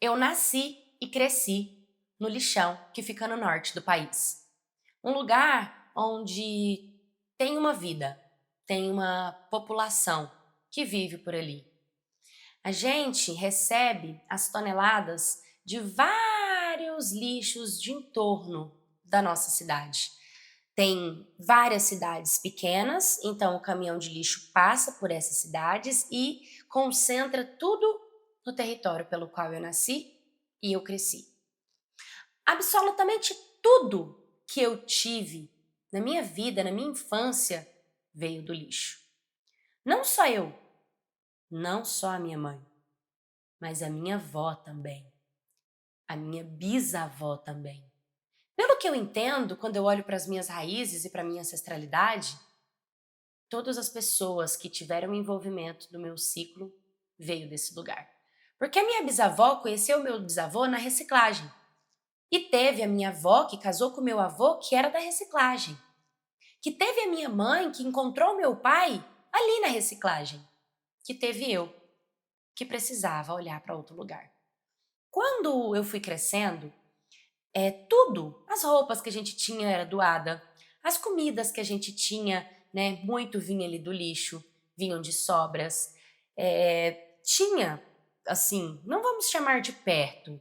Eu nasci e cresci no Lixão, que fica no norte do país. Um lugar onde tem uma vida, tem uma população que vive por ali. A gente recebe as toneladas de vários lixos de entorno da nossa cidade. Tem várias cidades pequenas, então o caminhão de lixo passa por essas cidades e concentra tudo no território pelo qual eu nasci e eu cresci. Absolutamente tudo que eu tive na minha vida, na minha infância, veio do lixo. Não só eu, não só a minha mãe, mas a minha avó também, a minha bisavó também. Pelo que eu entendo, quando eu olho para as minhas raízes e para a minha ancestralidade, todas as pessoas que tiveram envolvimento no meu ciclo veio desse lugar. Porque a minha bisavó conheceu o meu bisavô na reciclagem. E teve a minha avó que casou com o meu avô, que era da reciclagem. Que teve a minha mãe que encontrou meu pai ali na reciclagem. Que teve eu, que precisava olhar para outro lugar. Quando eu fui crescendo, tudo, as roupas que a gente tinha era doada, as comidas que a gente tinha, né, muito vinha ali do lixo, vinham de sobras. Tinha, assim, não vamos chamar de perto,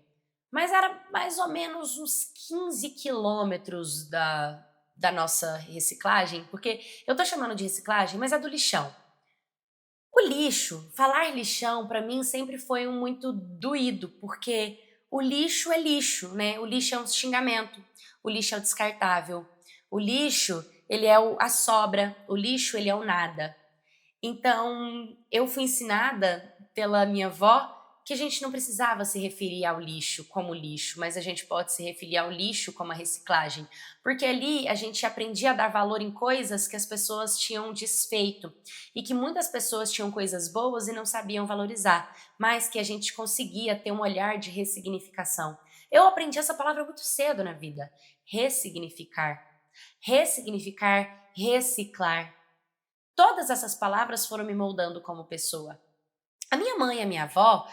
mas era mais ou menos uns 15 quilômetros da nossa reciclagem, porque eu tô chamando de reciclagem, mas é do lixão. O lixo, falar lixão para mim sempre foi um muito doído, porque o lixo é lixo, né? O lixo é um xingamento, o lixo é o descartável, o lixo ele é a sobra, o lixo ele é o nada. Então, eu fui ensinada pela minha avó que a gente não precisava se referir ao lixo como lixo, mas a gente pode se referir ao lixo como a reciclagem, porque ali a gente aprendia a dar valor em coisas que as pessoas tinham desfeito e que muitas pessoas tinham coisas boas e não sabiam valorizar, mas que a gente conseguia ter um olhar de ressignificação. Eu aprendi essa palavra muito cedo na vida, ressignificar. Ressignificar, reciclar. Todas essas palavras foram me moldando como pessoa. A minha mãe e a minha avó,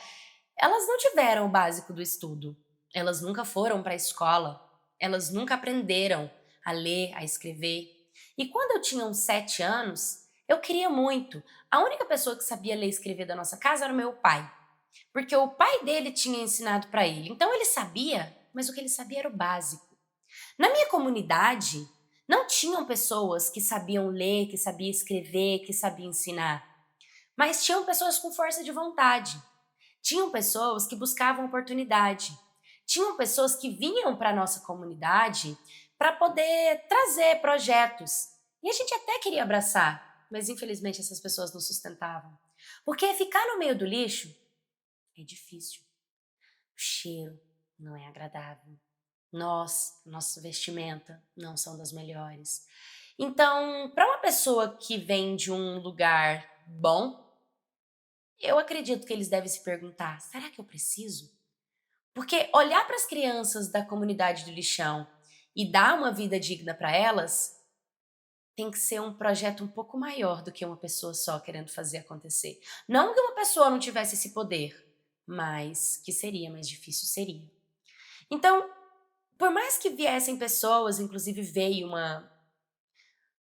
elas não tiveram o básico do estudo. Elas nunca foram para a escola. Elas nunca aprenderam a ler, a escrever. E quando eu tinha uns 7 anos, eu queria muito. A única pessoa que sabia ler e escrever da nossa casa era o meu pai. Porque o pai dele tinha ensinado para ele. Então ele sabia, mas o que ele sabia era o básico. Na minha comunidade, não tinham pessoas que sabiam ler, que sabiam escrever, que sabiam ensinar, mas tinham pessoas com força de vontade. Tinham pessoas que buscavam oportunidade. Tinham pessoas que vinham para a nossa comunidade para poder trazer projetos. E a gente até queria abraçar, mas infelizmente essas pessoas não sustentavam. Porque ficar no meio do lixo é difícil. O cheiro não é agradável. Nossa vestimenta não são das melhores. Então, para uma pessoa que vem de um lugar bom, eu acredito que eles devem se perguntar: será que eu preciso? Porque olhar para as crianças da comunidade do lixão e dar uma vida digna para elas tem que ser um projeto um pouco maior do que uma pessoa só querendo fazer acontecer. Não que uma pessoa não tivesse esse poder, mas que seria mais difícil, seria. Então, por mais que viessem pessoas, inclusive veio uma,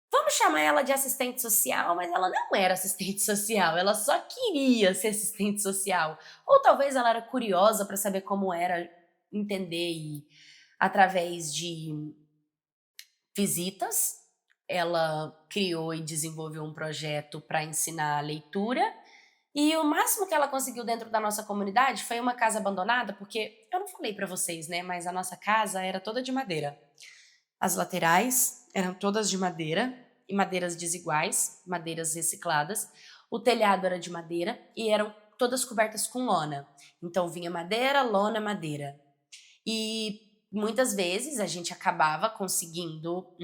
vamos chamar ela de assistente social, mas ela não era assistente social, ela só queria ser assistente social. Ou talvez ela era curiosa para saber como era entender e através de visitas, ela criou e desenvolveu um projeto para ensinar leitura. E o máximo que ela conseguiu dentro da nossa comunidade foi uma casa abandonada, porque eu não falei para vocês, né, mas a nossa casa era toda de madeira. As laterais eram todas de madeira, e madeiras desiguais, madeiras recicladas. O telhado era de madeira e eram todas cobertas com lona. Então vinha madeira, lona, madeira. E muitas vezes a gente acabava conseguindo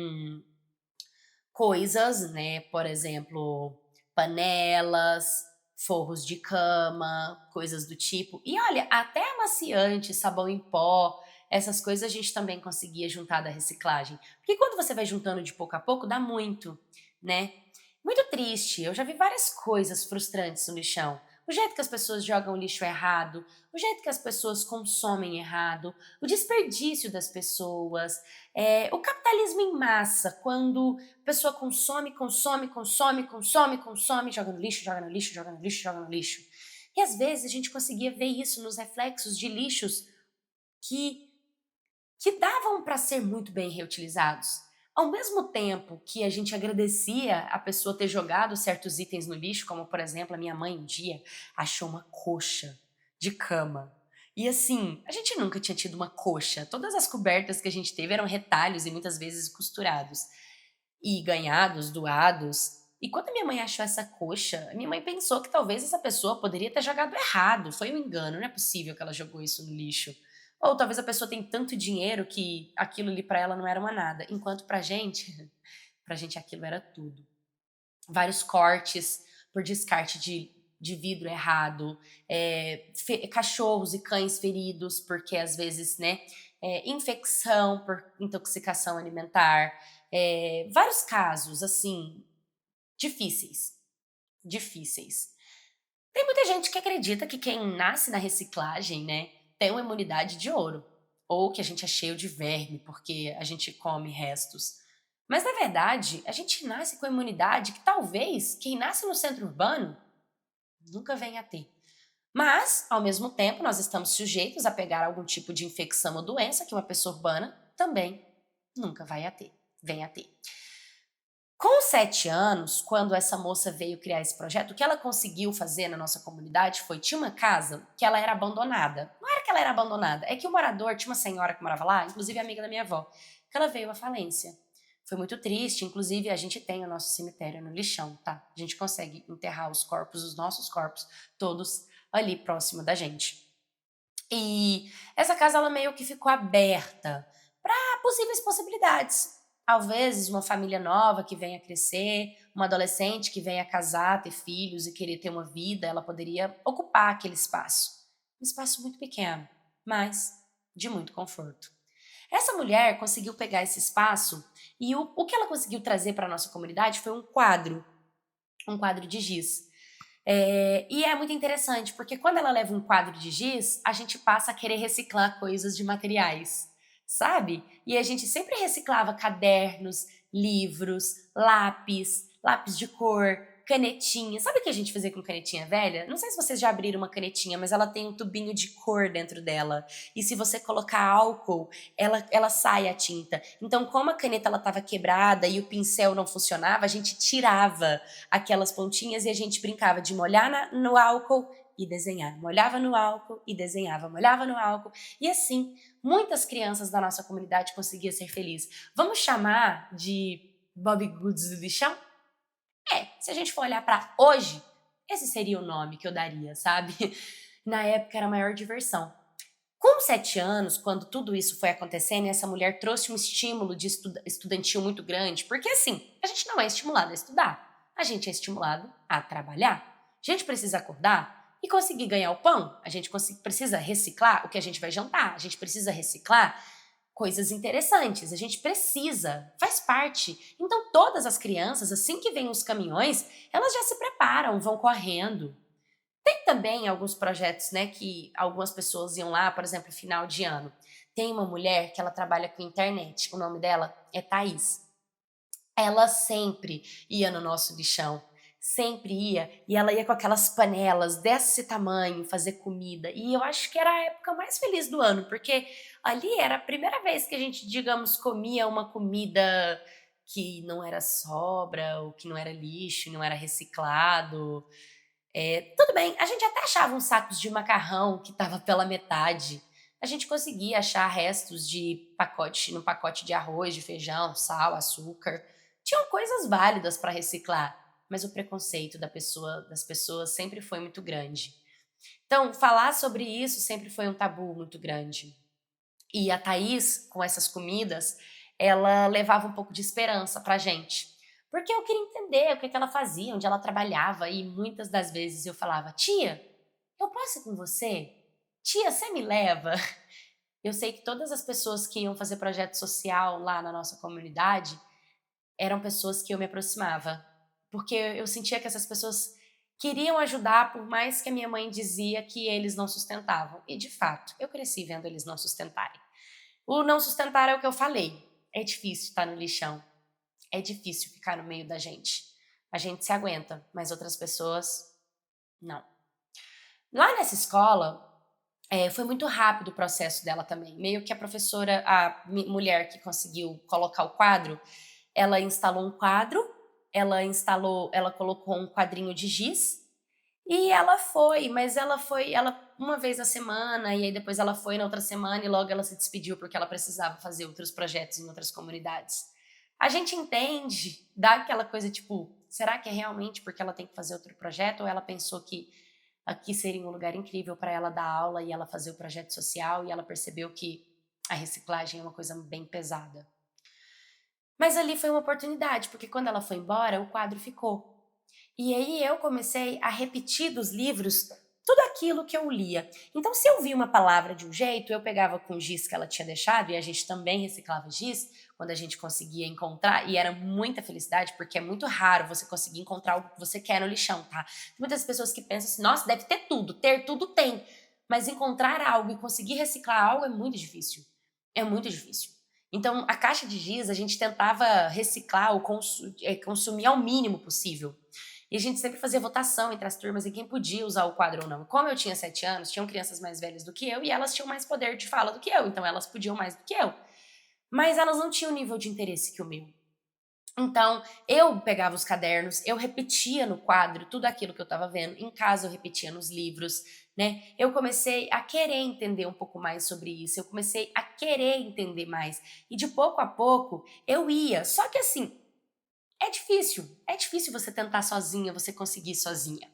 coisas, né? Por exemplo, panelas, forros de cama, coisas do tipo. E olha, até amaciante, sabão em pó, essas coisas a gente também conseguia juntar da reciclagem. Porque quando você vai juntando de pouco a pouco, dá muito, né? Muito triste. Eu já vi várias coisas frustrantes no lixão. o jeito que as pessoas jogam lixo errado, o jeito que as pessoas consomem errado, o desperdício das pessoas, o capitalismo em massa, quando a pessoa consome, consome, consome, consome, consome, joga no lixo, joga no lixo, joga no lixo, joga no lixo. E às vezes a gente conseguia ver isso nos reflexos de lixos que davam para ser muito bem reutilizados. Ao mesmo tempo que a gente agradecia a pessoa ter jogado certos itens no lixo, como por exemplo, a minha mãe um dia achou uma coxa de cama. E assim, a gente nunca tinha tido uma coxa. Todas as cobertas que a gente teve eram retalhos e muitas vezes costurados. E ganhados, doados. E quando a minha mãe achou essa coxa, a minha mãe pensou que talvez essa pessoa poderia ter jogado errado. Foi um engano, não é possível que ela jogou isso no lixo. Ou talvez a pessoa tem tanto dinheiro que aquilo ali pra ela não era uma nada. Enquanto pra gente aquilo era tudo. Vários cortes por descarte de vidro errado, cachorros e cães feridos, porque às vezes, né, infecção por intoxicação alimentar, vários casos, assim, difíceis, difíceis. Tem muita gente que acredita que quem nasce na reciclagem, né, tem uma imunidade de ouro. Ou que a gente é cheio de verme porque a gente come restos. Mas na verdade, a gente nasce com a imunidade que talvez quem nasce no centro urbano nunca venha a ter. Mas, ao mesmo tempo, nós estamos sujeitos a pegar algum tipo de infecção ou doença que uma pessoa urbana também nunca vai a ter, venha a ter. Com 7 anos, quando essa moça veio criar esse projeto, o que ela conseguiu fazer na nossa comunidade foi, tinha uma casa que ela era abandonada. Não era que ela era abandonada, é que o morador, tinha uma senhora que morava lá, inclusive amiga da minha avó, que ela veio à falência. Foi muito triste, inclusive a gente tem o nosso cemitério no lixão, tá? A gente consegue enterrar os corpos, os nossos corpos, todos ali próximo da gente. E essa casa, ela meio que ficou aberta para possíveis possibilidades. Às vezes, uma família nova que venha crescer, uma adolescente que venha casar, ter filhos e querer ter uma vida, ela poderia ocupar aquele espaço. Um espaço muito pequeno, mas de muito conforto. Essa mulher conseguiu pegar esse espaço e o que ela conseguiu trazer para a nossa comunidade foi um quadro de giz. E é muito interessante, porque quando ela leva um quadro de giz, a gente passa a querer reciclar coisas de materiais, sabe? E a gente sempre reciclava cadernos, livros, lápis de cor, canetinha. Sabe o que a gente fazia com canetinha velha? Não sei se vocês já abriram uma canetinha, mas ela tem um tubinho de cor dentro dela. E se você colocar álcool, ela sai a tinta. Então, como a caneta ela estava quebrada e o pincel não funcionava, a gente tirava aquelas pontinhas e a gente brincava de molhar no álcool e desenhar. Molhava no álcool e desenhava, molhava no álcool. E assim, muitas crianças da nossa comunidade conseguiam ser felizes. Vamos chamar de Bob Goods do lixão? Se a gente for olhar para hoje, esse seria o nome que eu daria, sabe? Na época era a maior diversão. Com 7 anos, quando tudo isso foi acontecendo, essa mulher trouxe um estímulo de estudantil muito grande, porque assim, a gente não é estimulado a estudar, a gente é estimulado a trabalhar. A gente precisa acordar e conseguir ganhar o pão, a gente precisa reciclar o que a gente vai jantar, a gente precisa reciclar coisas interessantes, a gente precisa, faz parte. Então todas as crianças, assim que vêm os caminhões, elas já se preparam, vão correndo. Tem também alguns projetos, né, que algumas pessoas iam lá, por exemplo, final de ano. Tem uma mulher que ela trabalha com internet, o nome dela é Thaís. Ela sempre ia no nosso lixão, sempre ia, e ela ia com aquelas panelas desse tamanho fazer comida. E eu acho que era a época mais feliz do ano, porque ali era a primeira vez que a gente, digamos, comia uma comida que não era sobra, ou que não era lixo, não era reciclado. Tudo bem, a gente até achava uns sacos de macarrão que estava pela metade. A gente conseguia achar restos de pacote no pacote de arroz, de feijão, sal, açúcar. Tinham coisas válidas para reciclar, mas o preconceito das pessoas sempre foi muito grande. Então, falar sobre isso sempre foi um tabu muito grande. E a Thaís, com essas comidas, ela levava um pouco de esperança pra gente. Porque eu queria entender o que ela fazia, onde ela trabalhava, e muitas das vezes eu falava: tia, eu posso ir com você? Tia, você me leva? Eu sei que todas as pessoas que iam fazer projeto social lá na nossa comunidade eram pessoas que eu me aproximava. Porque eu sentia que essas pessoas queriam ajudar, por mais que a minha mãe dizia que eles não sustentavam. E, de fato, eu cresci vendo eles não sustentarem. O não sustentar é o que eu falei. É difícil estar no lixão. É difícil ficar no meio da gente. A gente se aguenta, mas outras pessoas, não. Lá nessa escola, foi muito rápido o processo dela também. Meio que a professora, a mulher que conseguiu colocar o quadro, ela instalou um quadro, ela colocou um quadrinho de giz e ela uma vez a semana e aí depois ela foi na outra semana e logo ela se despediu porque ela precisava fazer outros projetos em outras comunidades. A gente entende, dá aquela coisa tipo, será que é realmente porque ela tem que fazer outro projeto ou ela pensou que aqui seria um lugar incrível para ela dar aula e ela fazer o projeto social e ela percebeu que a reciclagem é uma coisa bem pesada. Mas ali foi uma oportunidade, porque quando ela foi embora, o quadro ficou. E aí eu comecei a repetir dos livros tudo aquilo que eu lia. Então, se eu via uma palavra de um jeito, eu pegava com o giz que ela tinha deixado, e a gente também reciclava giz, quando a gente conseguia encontrar, e era muita felicidade, porque é muito raro você conseguir encontrar o que você quer no lixão, tá? Tem muitas pessoas que pensam assim, nossa, deve ter tudo, ter tudo tem. Mas encontrar algo e conseguir reciclar algo é muito difícil. É muito difícil. Então, a caixa de giz, a gente tentava reciclar ou consumir ao mínimo possível. E a gente sempre fazia votação entre as turmas em quem podia usar o quadro ou não. Como eu tinha 7 anos, tinham crianças mais velhas do que eu e elas tinham mais poder de fala do que eu, então elas podiam mais do que eu. Mas elas não tinham o nível de interesse que o meu. Então, eu pegava os cadernos, eu repetia no quadro tudo aquilo que eu estava vendo, em casa eu repetia nos livros, né? Eu comecei a querer entender um pouco mais sobre isso, eu comecei a querer entender mais. E de pouco a pouco eu ia. Só que assim, é difícil você tentar sozinha, você conseguir sozinha.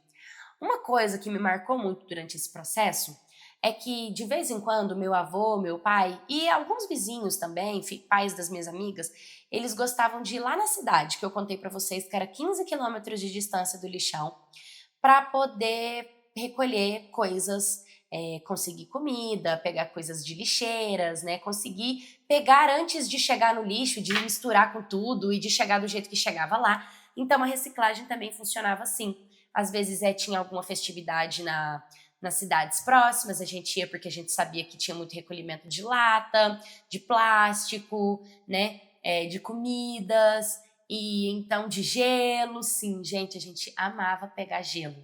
Uma coisa que me marcou muito durante esse processo é que, de vez em quando, meu avô, meu pai e alguns vizinhos também, pais das minhas amigas, eles gostavam de ir lá na cidade, que eu contei pra vocês que era 15 quilômetros de distância do lixão, para poder recolher coisas, conseguir comida, pegar coisas de lixeiras, né? Conseguir pegar antes de chegar no lixo, de misturar com tudo e de chegar do jeito que chegava lá. Então a reciclagem também funcionava assim. Às vezes tinha alguma festividade nas cidades próximas, a gente ia porque a gente sabia que tinha muito recolhimento de lata, de plástico, né? De comidas, e então de gelo, sim, gente, a gente amava pegar gelo.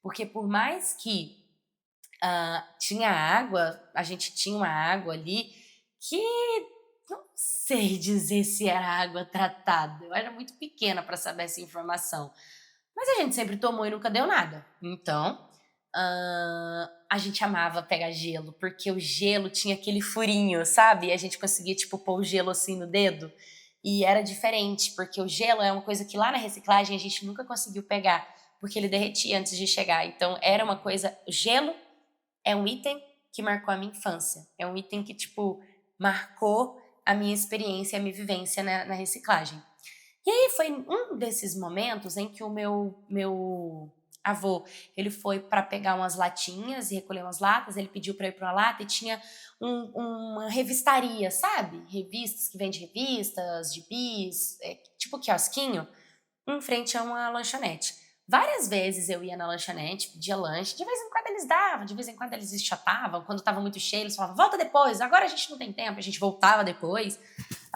Porque por mais que tinha água, a gente tinha uma água ali que não sei dizer se era água tratada. Eu era muito pequena para saber essa informação. Mas a gente sempre tomou e nunca deu nada. Então, a gente amava pegar gelo, porque o gelo tinha aquele furinho, sabe? E a gente conseguia, tipo, pôr o gelo assim no dedo. E era diferente, porque o gelo é uma coisa que lá na reciclagem a gente nunca conseguiu pegar, porque ele derretia antes de chegar. Então, era uma coisa. O gelo é um item que marcou a minha infância. É um item que, tipo, marcou a minha experiência, a minha vivência na reciclagem. E aí foi um desses momentos em que o meu avô, ele foi para pegar umas latinhas e recolher umas latas, ele pediu para ir para uma lata e tinha uma revistaria, sabe? Revistas que vende revistas, gibis, tipo quiosquinho, em frente a uma lanchonete. Várias vezes eu ia na lanchonete, pedia lanche, de vez em quando eles davam, de vez em quando eles enxotavam, quando estava muito cheio eles falavam, volta depois, agora a gente não tem tempo, a gente voltava depois.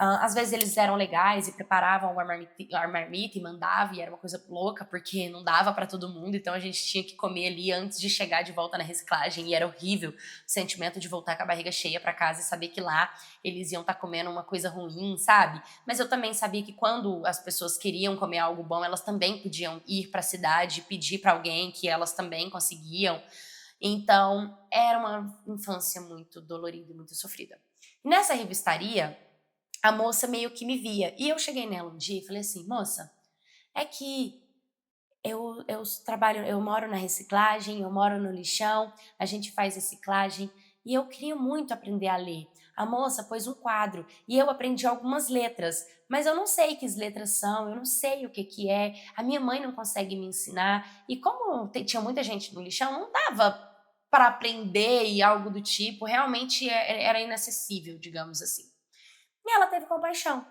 Às vezes eles eram legais e preparavam a marmita e mandavam, e era uma coisa louca, porque não dava para todo mundo, então a gente tinha que comer ali antes de chegar de volta na reciclagem, e era horrível o sentimento de voltar com a barriga cheia para casa e saber que lá eles iam estar comendo uma coisa ruim, sabe? Mas eu também sabia que quando as pessoas queriam comer algo bom, elas também podiam ir para a cidade e pedir para alguém que elas também conseguiam. Então, era uma infância muito dolorida e muito sofrida. E nessa revistaria, a moça meio que me via. E eu cheguei nela um dia e falei assim, moça, é que eu trabalho, eu moro na reciclagem, eu moro no lixão, a gente faz reciclagem e eu queria muito aprender a ler. A moça pôs um quadro e eu aprendi algumas letras, mas eu não sei que letras são, eu não sei o que que é, a minha mãe não consegue me ensinar e como tinha muita gente no lixão, não dava para aprender e algo do tipo, realmente era inacessível, digamos assim. E ela teve compaixão.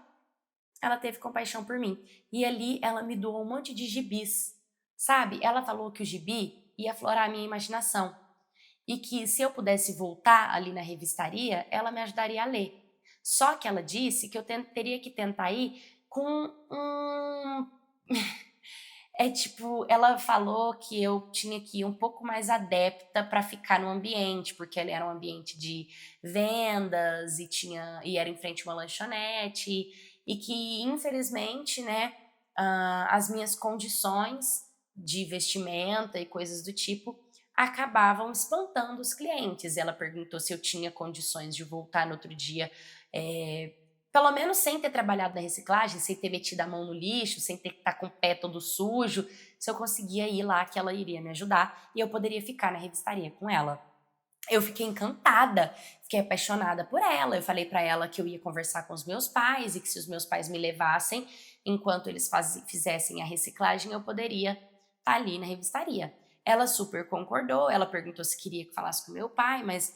Ela teve compaixão por mim. E ali ela me doou um monte de gibis sabe? Ela falou que o gibi ia aflorar a minha imaginação e que se eu pudesse voltar ali na revistaria, ela me ajudaria a ler. Só que ela disse que eu teria que tentar ir com um. É tipo, ela falou que eu tinha que ir um pouco mais adepta para ficar no ambiente, porque ele era um ambiente de vendas e era em frente a uma lanchonete e que infelizmente, né, as minhas condições de vestimenta e coisas do tipo acabavam espantando os clientes. Ela perguntou se eu tinha condições de voltar no outro dia, é, pelo menos sem ter trabalhado na reciclagem, sem ter metido a mão no lixo, sem ter que estar com o pé todo sujo, se eu conseguia ir lá que ela iria me ajudar e eu poderia ficar na revistaria com ela. Eu fiquei encantada, fiquei apaixonada por ela. Eu falei pra ela que eu ia conversar com os meus pais e que se os meus pais me levassem enquanto eles fizessem a reciclagem, eu poderia estar ali na revistaria. Ela super concordou, ela perguntou se queria que falasse com meu pai, mas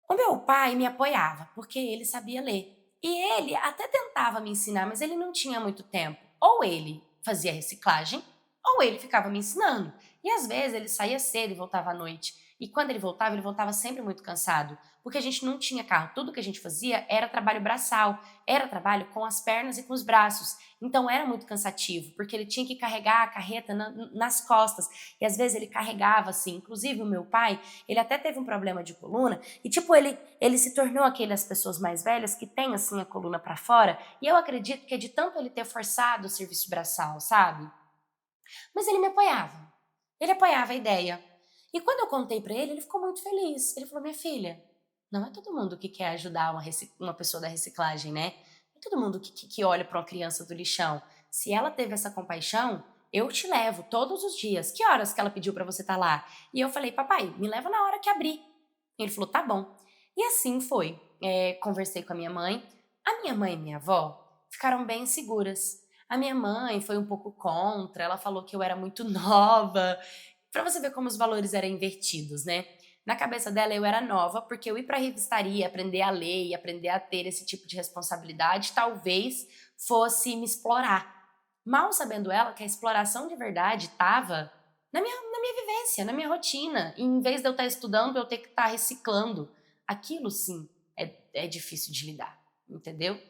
o meu pai me apoiava, porque ele sabia ler. E ele até tentava me ensinar, mas ele não tinha muito tempo. Ou ele fazia reciclagem, ou ele ficava me ensinando. E às vezes ele saía cedo e voltava à noite. E quando ele voltava sempre muito cansado, porque a gente não tinha carro. Tudo que a gente fazia era trabalho braçal, era trabalho com as pernas e com os braços. Então era muito cansativo, porque ele tinha que carregar a carreta nas costas. E às vezes ele carregava assim. Inclusive o meu pai, ele até teve um problema de coluna e tipo ele se tornou aquelas pessoas mais velhas que tem assim a coluna para fora. E eu acredito que é de tanto ele ter forçado o serviço braçal, sabe? Mas ele me apoiava. Ele apoiava a ideia. E quando eu contei pra ele, ele ficou muito feliz. Ele falou: minha filha, não é todo mundo que quer ajudar uma pessoa da reciclagem, né? Não é todo mundo que olha pra uma criança do lixão. Se ela teve essa compaixão, eu te levo todos os dias. Que horas que ela pediu pra você estar lá? E eu falei: papai, me leva na hora que abrir. E ele falou: tá bom. E assim foi. Conversei com a minha mãe. A minha mãe e minha avó ficaram bem seguras. A minha mãe foi um pouco contra, ela falou que eu era muito nova. Pra você ver como os valores eram invertidos, né? Na cabeça dela eu era nova, porque eu ir pra revistaria, aprender a ler e aprender a ter esse tipo de responsabilidade, talvez fosse me explorar. Mal sabendo ela que a exploração de verdade estava na minha vivência, na minha rotina. E em vez de eu estar estudando, eu ter que estar reciclando. Aquilo sim é difícil de lidar, entendeu?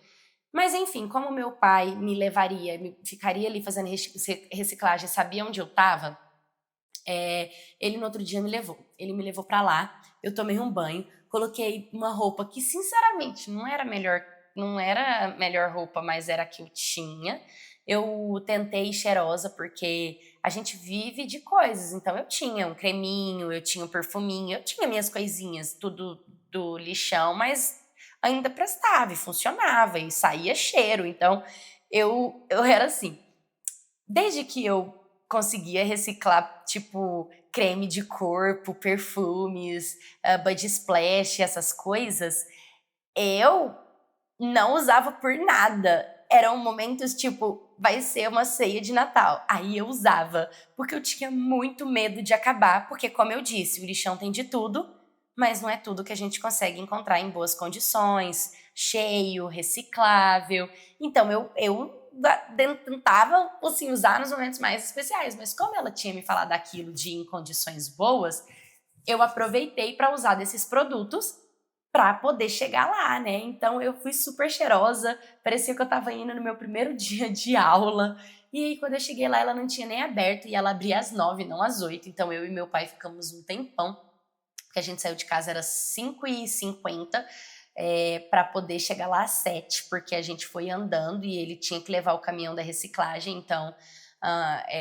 Mas enfim, como meu pai me levaria, ficaria ali fazendo reciclagem, sabia onde eu estava, ele no outro dia me levou. Ele me levou pra lá, eu tomei um banho, coloquei uma roupa que sinceramente não era a melhor roupa, mas era a que eu tinha. Eu tentei ir cheirosa porque a gente vive de coisas, então eu tinha um creminho, eu tinha um perfuminho, eu tinha minhas coisinhas, tudo do lixão, mas ainda prestava e funcionava e saía cheiro, então eu era assim. Desde que eu conseguia reciclar, tipo, creme de corpo, perfumes, body splash, essas coisas, eu não usava por nada. Eram momentos tipo, vai ser uma ceia de Natal. Aí eu usava, porque eu tinha muito medo de acabar, porque como eu disse, o lixão tem de tudo, mas não é tudo que a gente consegue encontrar em boas condições, cheio, reciclável. Então eu tentava assim, usar nos momentos mais especiais, mas como ela tinha me falado daquilo de em condições boas, eu aproveitei para usar desses produtos para poder chegar lá, né? Então eu fui super cheirosa, parecia que eu estava indo no meu primeiro dia de aula. E aí quando eu cheguei lá, ela não tinha nem aberto e ela abria às 9, não às 8. Então eu e meu pai ficamos um tempão, porque a gente saiu de casa era 5h50, para poder chegar lá às 7, porque a gente foi andando e ele tinha que levar o caminhão da reciclagem, então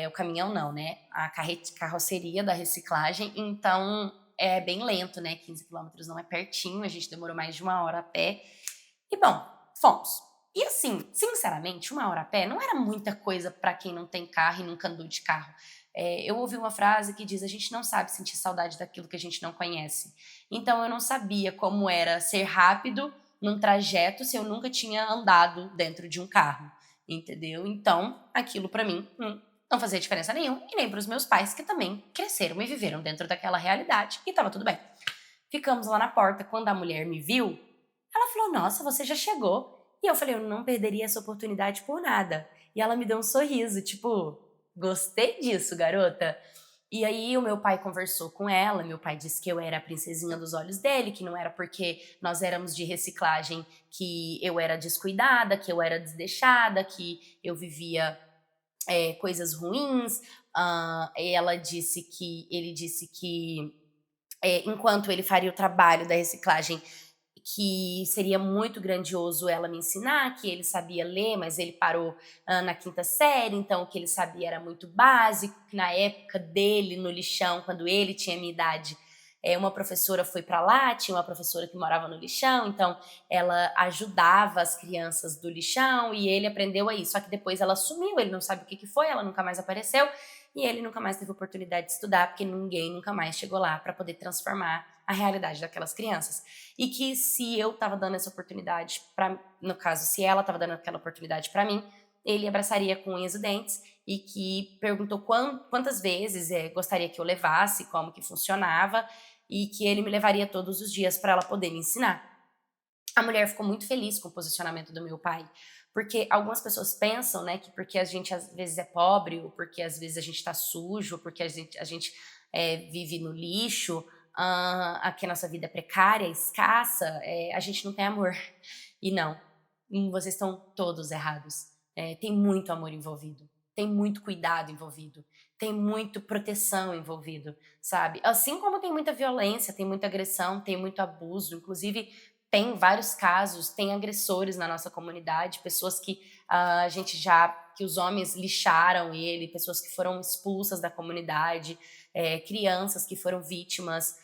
o caminhão não, né? A carroceria da reciclagem, então é bem lento, né? 15 quilômetros não é pertinho, a gente demorou mais de 1 hora a pé. E bom, fomos. E assim, sinceramente, 1 hora a pé não era muita coisa para quem não tem carro e nunca andou de carro. Eu ouvi uma frase que diz: a gente não sabe sentir saudade daquilo que a gente não conhece. Então eu não sabia como era ser rápido num trajeto se eu nunca tinha andado dentro de um carro, entendeu? Então aquilo para mim não fazia diferença nenhuma, e nem para os meus pais, que também cresceram e viveram dentro daquela realidade, e estava tudo bem. Ficamos lá na porta. Quando a mulher me viu, ela falou: nossa, você já chegou. E eu falei: eu não perderia essa oportunidade por nada. E ela me deu um sorriso, tipo: Gostei disso, garota. E aí o meu pai conversou com ela, meu pai disse que eu era a princesinha dos olhos dele, que não era porque nós éramos de reciclagem que eu era descuidada, que eu era desleixada, que eu vivia coisas ruins. Ele disse que enquanto ele faria o trabalho da reciclagem, que seria muito grandioso ela me ensinar, que ele sabia ler, mas ele parou na quinta série, então o que ele sabia era muito básico, que na época dele, no lixão, quando ele tinha a minha idade, uma professora foi para lá, tinha uma professora que morava no lixão, então ela ajudava as crianças do lixão e ele aprendeu aí. Só que depois ela sumiu, ele não sabe o que que foi, ela nunca mais apareceu e ele nunca mais teve oportunidade de estudar, porque ninguém nunca mais chegou lá para poder transformar a realidade daquelas crianças. E que se eu estava dando essa oportunidade para, no caso, se ela estava dando aquela oportunidade para mim, ele abraçaria com unhas e dentes e que perguntou quantas vezes gostaria que eu levasse, como que funcionava e que ele me levaria todos os dias para ela poder me ensinar. A mulher ficou muito feliz com o posicionamento do meu pai, porque algumas pessoas pensam, né, que porque a gente às vezes é pobre, ou porque às vezes a gente tá sujo, ou porque a gente vive no lixo, que a nossa vida é precária, escassa, a gente não tem amor. E não, vocês estão todos errados. Tem muito amor envolvido, tem muito cuidado envolvido, tem muito proteção envolvido, sabe? Assim como tem muita violência, tem muita agressão, tem muito abuso, inclusive tem vários casos, tem agressores na nossa comunidade, pessoas que a gente já, que os homens lixaram ele, pessoas que foram expulsas da comunidade, crianças que foram vítimas,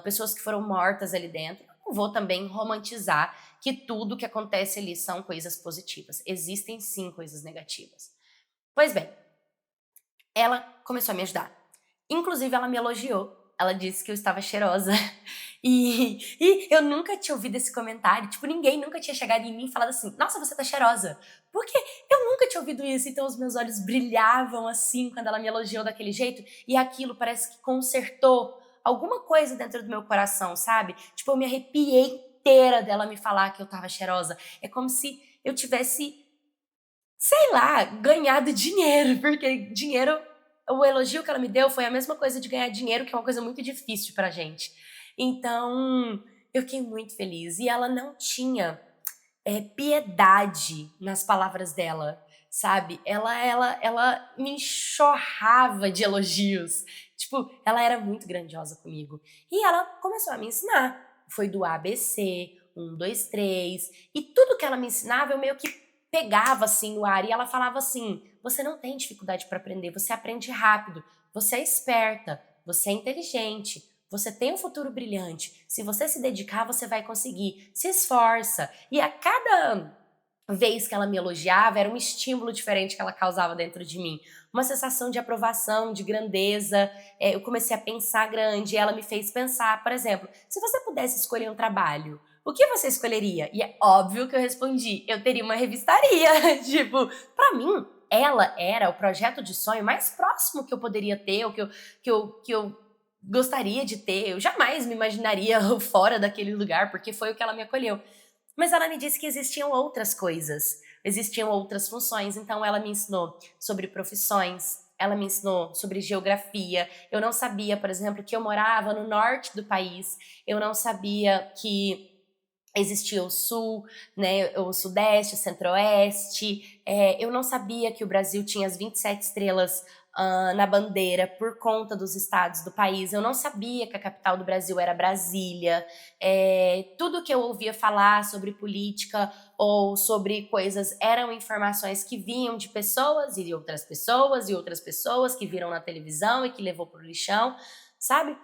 pessoas que foram mortas ali dentro. Não vou também romantizar que tudo que acontece ali são coisas positivas. Existem sim coisas negativas. Pois bem, ela começou a me ajudar. Inclusive, ela me elogiou. Ela disse que eu estava cheirosa. E eu nunca tinha ouvido esse comentário. Tipo, ninguém nunca tinha chegado em mim e falado assim: Nossa, você tá cheirosa. Porque eu nunca tinha ouvido isso. Então, os meus olhos brilhavam assim quando ela me elogiou daquele jeito. E aquilo parece que consertou alguma coisa dentro do meu coração, sabe? Tipo, eu me arrepiei inteira dela me falar que eu tava cheirosa. É como se eu tivesse, sei lá, ganhado dinheiro, porque dinheiro, o elogio que ela me deu foi a mesma coisa de ganhar dinheiro, que é uma coisa muito difícil pra gente. Então, eu fiquei muito feliz. E ela não tinha piedade nas palavras dela, sabe? Ela me enxurrava de elogios. Tipo, ela era muito grandiosa comigo. E ela começou a me ensinar. Foi do ABC, 1, 2, 3. E tudo que ela me ensinava, eu meio que pegava assim no ar. E ela falava assim: Você não tem dificuldade para aprender, você aprende rápido, você é esperta, você é inteligente. Você tem um futuro brilhante. Se você se dedicar, você vai conseguir. Se esforça. E a cada vez que ela me elogiava, era um estímulo diferente que ela causava dentro de mim. Uma sensação de aprovação, de grandeza. Eu comecei a pensar grande. Ela me fez pensar, por exemplo, se você pudesse escolher um trabalho, o que você escolheria? E é óbvio que eu respondi, eu teria uma revistaria. Tipo, pra mim, ela era o projeto de sonho mais próximo que eu poderia ter, ou que eu gostaria de ter. Eu jamais me imaginaria fora daquele lugar, porque foi o que ela me acolheu. Mas ela me disse que existiam outras coisas, existiam outras funções, então ela me ensinou sobre profissões, ela me ensinou sobre geografia. Eu não sabia, por exemplo, que eu morava no norte do país, eu não sabia que existia o sul, né, o sudeste, o centro-oeste. Eu não sabia que o Brasil tinha as 27 estrelas na bandeira por conta dos estados do país. Eu não sabia que a capital do Brasil era Brasília. Tudo que eu ouvia falar sobre política ou sobre coisas eram informações que vinham de pessoas e outras pessoas que viram na televisão e que levou pro lixão, sabe?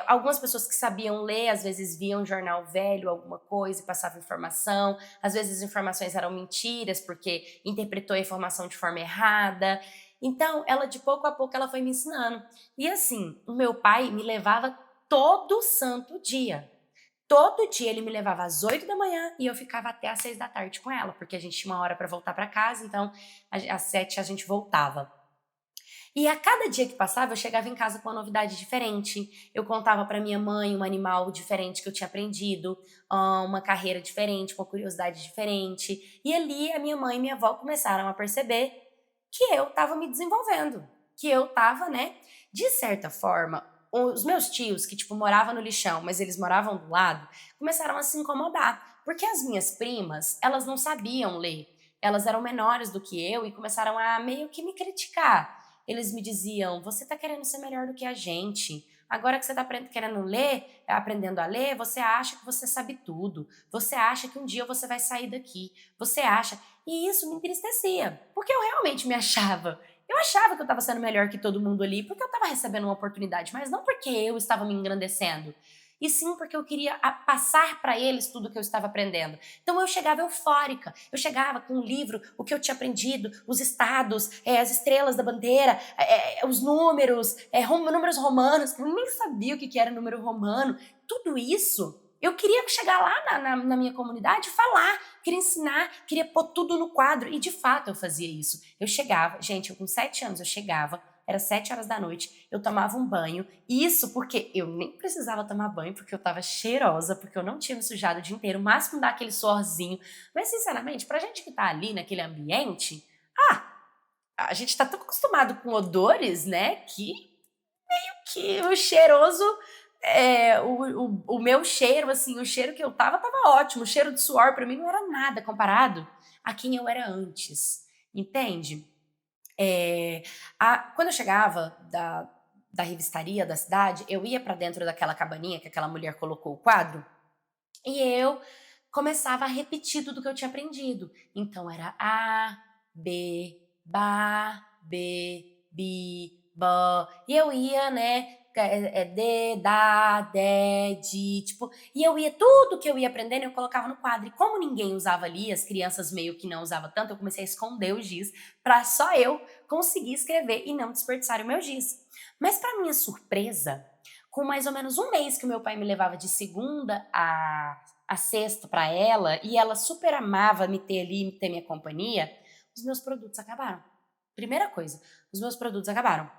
Algumas pessoas que sabiam ler, às vezes viam um jornal velho, alguma coisa, e passavam informação. Às vezes as informações eram mentiras, porque interpretou a informação de forma errada. Então, ela de pouco a pouco ela foi me ensinando. E assim, o meu pai me levava todo santo dia. Todo dia ele me levava às 8 da manhã e eu ficava até às 6 da tarde com ela, porque a gente tinha uma hora para voltar para casa, então às 7 a gente voltava. E a cada dia que passava, eu chegava em casa com uma novidade diferente. Eu contava para minha mãe um animal diferente que eu tinha aprendido, uma carreira diferente, uma curiosidade diferente. E ali a minha mãe e minha avó começaram a perceber que eu estava me desenvolvendo. que eu tava, né, de certa forma, os meus tios, que, tipo, moravam no lixão, mas eles moravam do lado, começaram a se incomodar. Porque as minhas primas, elas não sabiam ler. Elas eram menores do que eu e começaram a meio que me criticar. Eles me diziam: você tá querendo ser melhor do que a gente. Agora que você tá querendo ler, aprendendo a ler, você acha que você sabe tudo. Você acha que um dia você vai sair daqui. Você acha. E isso me entristecia, porque eu realmente me achava. Eu achava que eu estava sendo melhor que todo mundo ali, porque eu estava recebendo uma oportunidade, mas não porque eu estava me engrandecendo. E sim porque eu queria passar para eles tudo que eu estava aprendendo. Então eu chegava eufórica, eu chegava com um livro, o que eu tinha aprendido, os estados, as estrelas da bandeira, os números, números romanos, que eu nem sabia o que era número romano. Tudo isso eu queria chegar lá na minha comunidade e falar, queria ensinar, queria pôr tudo no quadro. E de fato eu fazia isso. Eu chegava, gente, eu com 7 anos eu chegava, era 7 horas da noite, eu tomava um banho. E isso porque eu nem precisava tomar banho, porque eu tava cheirosa, porque eu não tinha me sujado o dia inteiro, o máximo dá aquele suorzinho. Mas sinceramente, pra gente que tá ali naquele ambiente, a gente tá tão acostumado com odores, né, que o cheiroso o meu cheiro, assim, o cheiro que eu tava ótimo. O cheiro de suor pra mim não era nada comparado a quem eu era antes, entende? Quando eu chegava da revistaria da cidade, eu ia pra dentro daquela cabaninha que aquela mulher colocou o quadro e eu começava a repetir tudo que eu tinha aprendido. Então era A, B, ba, B, bi, bó. E eu ia, né? D, da, de, di, tipo. E eu ia, tudo que eu ia aprendendo, eu colocava no quadro. E como ninguém usava ali, as crianças meio que não usavam tanto, eu comecei a esconder o giz pra só eu conseguir escrever e não desperdiçar o meu giz. Mas pra minha surpresa, com mais ou menos um mês que o meu pai me levava de segunda a sexta para ela, e ela super amava me ter ali, me ter minha companhia, os meus produtos acabaram. Primeira coisa, os meus produtos acabaram.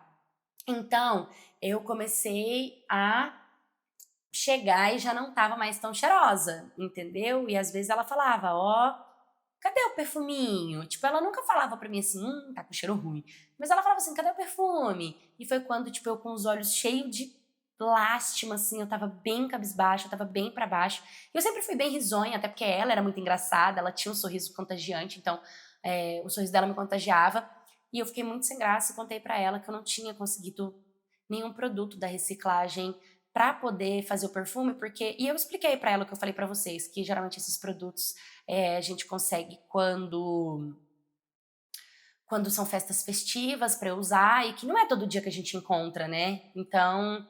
Então, eu comecei a chegar e já não tava mais tão cheirosa, entendeu? E às vezes ela falava: ó, cadê o perfuminho? Tipo, ela nunca falava pra mim assim, tá com cheiro ruim. Mas ela falava assim, cadê o perfume? E foi quando, tipo, eu com os olhos cheios de lástima, assim, eu tava bem cabisbaixa, eu tava bem pra baixo. Eu sempre fui bem risonha, até porque ela era muito engraçada, ela tinha um sorriso contagiante, então o sorriso dela me contagiava. E eu fiquei muito sem graça e contei pra ela que eu não tinha conseguido nenhum produto da reciclagem pra poder fazer o perfume, porque... E eu expliquei pra ela o que eu falei pra vocês, que geralmente esses produtos a gente consegue quando são festas festivas para eu usar e que não é todo dia que a gente encontra, né? Então,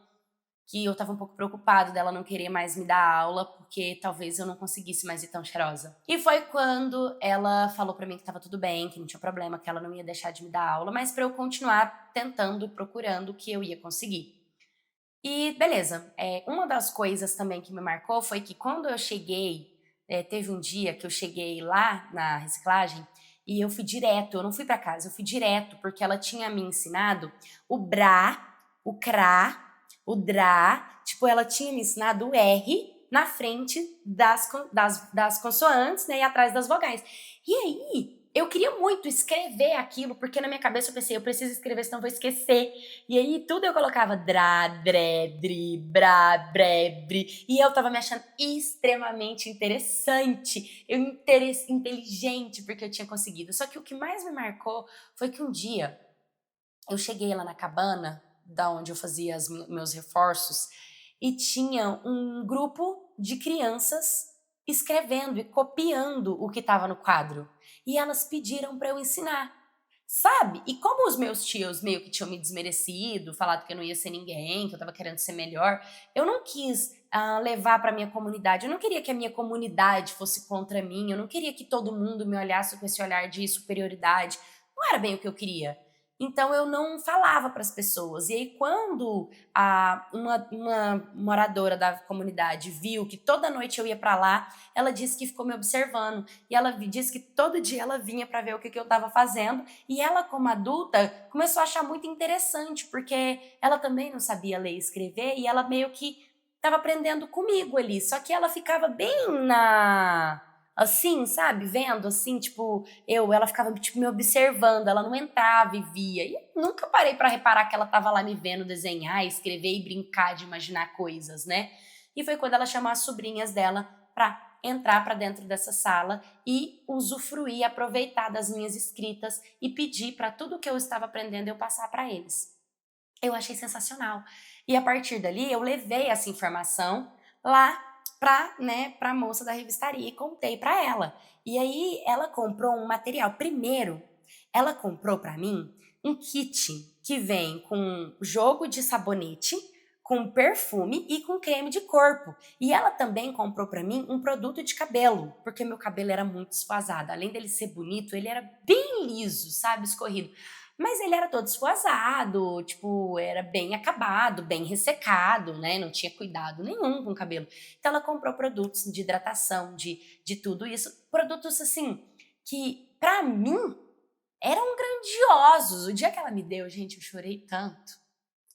que eu tava um pouco preocupado dela não querer mais me dar aula, porque talvez eu não conseguisse mais ir tão cheirosa. E foi quando ela falou pra mim que tava tudo bem, que não tinha problema, que ela não ia deixar de me dar aula, mas pra eu continuar tentando, procurando que eu ia conseguir. E beleza, uma das coisas também que me marcou foi que quando eu cheguei, teve um dia que eu cheguei lá na reciclagem e eu fui direto, eu não fui pra casa, eu fui direto, porque ela tinha me ensinado o brá, o crá, o drá, tipo, ela tinha me ensinado o R na frente das consoantes, né, e atrás das vogais. E aí, eu queria muito escrever aquilo, porque na minha cabeça eu pensei, eu preciso escrever, senão eu vou esquecer. E aí tudo eu colocava drá, dré, dri, brá, bré, bri. E eu tava me achando extremamente interessante. Inteligente, porque eu tinha conseguido. Só que o que mais me marcou foi que um dia eu cheguei lá na cabana, da onde eu fazia meus reforços, e tinha um grupo de crianças escrevendo e copiando o que estava no quadro. E elas pediram para eu ensinar. Sabe? E como os meus tios meio que tinham me desmerecido, falado que eu não ia ser ninguém, que eu tava querendo ser melhor, eu não quis levar pra minha comunidade. Eu não queria que a minha comunidade fosse contra mim, eu não queria que todo mundo me olhasse com esse olhar de superioridade. Não era bem o que eu queria. Então eu não falava para as pessoas. E aí, quando uma moradora da comunidade viu que toda noite eu ia para lá, ela disse que ficou me observando. E ela disse que todo dia ela vinha para ver o que eu estava fazendo. E ela, como adulta, começou a achar muito interessante, porque ela também não sabia ler e escrever, e ela meio que estava aprendendo comigo ali. Só que ela ficava bem assim, sabe? Vendo, assim, tipo, ela ficava, tipo, me observando, ela não entrava e via. E eu nunca parei pra reparar que ela tava lá me vendo desenhar, escrever e brincar de imaginar coisas, né? E foi quando ela chamou as sobrinhas dela pra entrar pra dentro dessa sala e usufruir, aproveitar das minhas escritas e pedir pra tudo que eu estava aprendendo eu passar pra eles. Eu achei sensacional. E a partir dali eu levei essa informação lá pra moça da revistaria e contei pra ela. E aí ela comprou um material. Primeiro, ela comprou pra mim um kit que vem com jogo de sabonete, com perfume e com creme de corpo. E ela também comprou pra mim um produto de cabelo, porque meu cabelo era muito desfasado. Além dele ser bonito, ele era bem liso, sabe, escorrido. Mas ele era todo esvoaçado, tipo, era bem acabado, bem ressecado, né? Não tinha cuidado nenhum com o cabelo. Então ela comprou produtos de hidratação, de tudo isso. Produtos, assim, que pra mim eram grandiosos. O dia que ela me deu, gente, eu chorei tanto.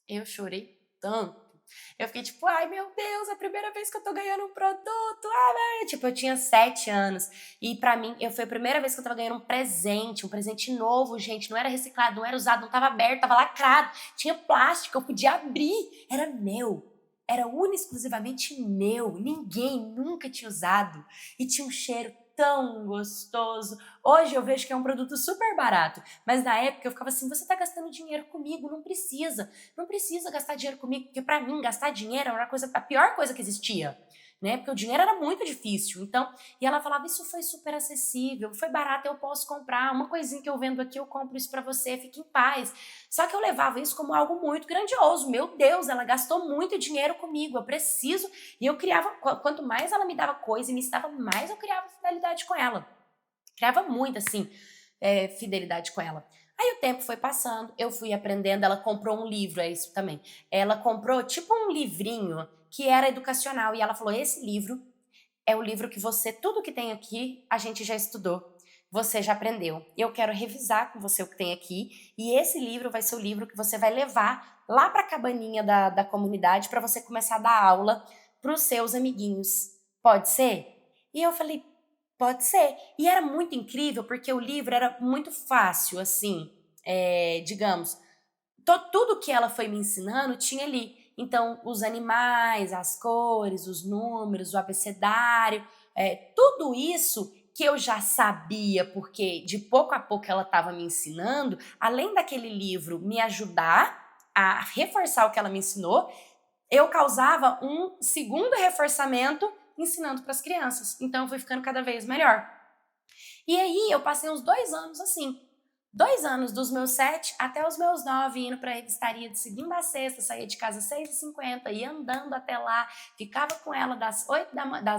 Eu chorei tanto. Eu fiquei tipo, ai meu Deus, é a primeira vez que eu tô ganhando um produto. Tipo, eu tinha 7 anos. E pra mim, foi a primeira vez que eu tava ganhando um presente novo, gente. Não era reciclado, não era usado, não tava aberto, tava lacrado. Tinha plástico, eu podia abrir. Era meu. Era único, exclusivamente meu. Ninguém nunca tinha usado. E tinha um cheiro tão gostoso. Hoje eu vejo que é um produto super barato. Mas na época eu ficava assim, você tá gastando dinheiro comigo, não precisa. Não precisa gastar dinheiro comigo, porque pra mim gastar dinheiro era a pior coisa que existia, né? Porque o dinheiro era muito difícil. Então, e ela falava, isso foi super acessível, foi barato, eu posso comprar, uma coisinha que eu vendo aqui, eu compro isso pra você, fique em paz. Só que eu levava isso como algo muito grandioso. Meu Deus, ela gastou muito dinheiro comigo, eu preciso. E eu criava, quanto mais ela me dava coisa e me estava, mais eu criava fidelidade com ela. Criava muito, assim, fidelidade com ela. Aí o tempo foi passando, eu fui aprendendo, ela comprou um livro, é isso também. Ela comprou tipo um livrinho que era educacional e ela falou: esse livro é o livro que você, tudo que tem aqui, a gente já estudou, você já aprendeu. Eu quero revisar com você o que tem aqui e esse livro vai ser o livro que você vai levar lá para a cabaninha da comunidade para você começar a dar aula para os seus amiguinhos. Pode ser? E eu falei, pode ser. E era muito incrível porque o livro era muito fácil, assim, digamos, tudo que ela foi me ensinando tinha ali. Então, os animais, as cores, os números, o abecedário, tudo isso que eu já sabia, porque de pouco a pouco ela estava me ensinando, além daquele livro me ajudar a reforçar o que ela me ensinou, eu causava um segundo reforçamento ensinando para as crianças. Então, eu fui ficando cada vez melhor. E aí, eu passei uns 2 anos assim. 2 anos, dos meus 7 até os meus 9, indo pra revistaria de segunda a sexta, saía de casa às 6h50, ia andando até lá, ficava com ela das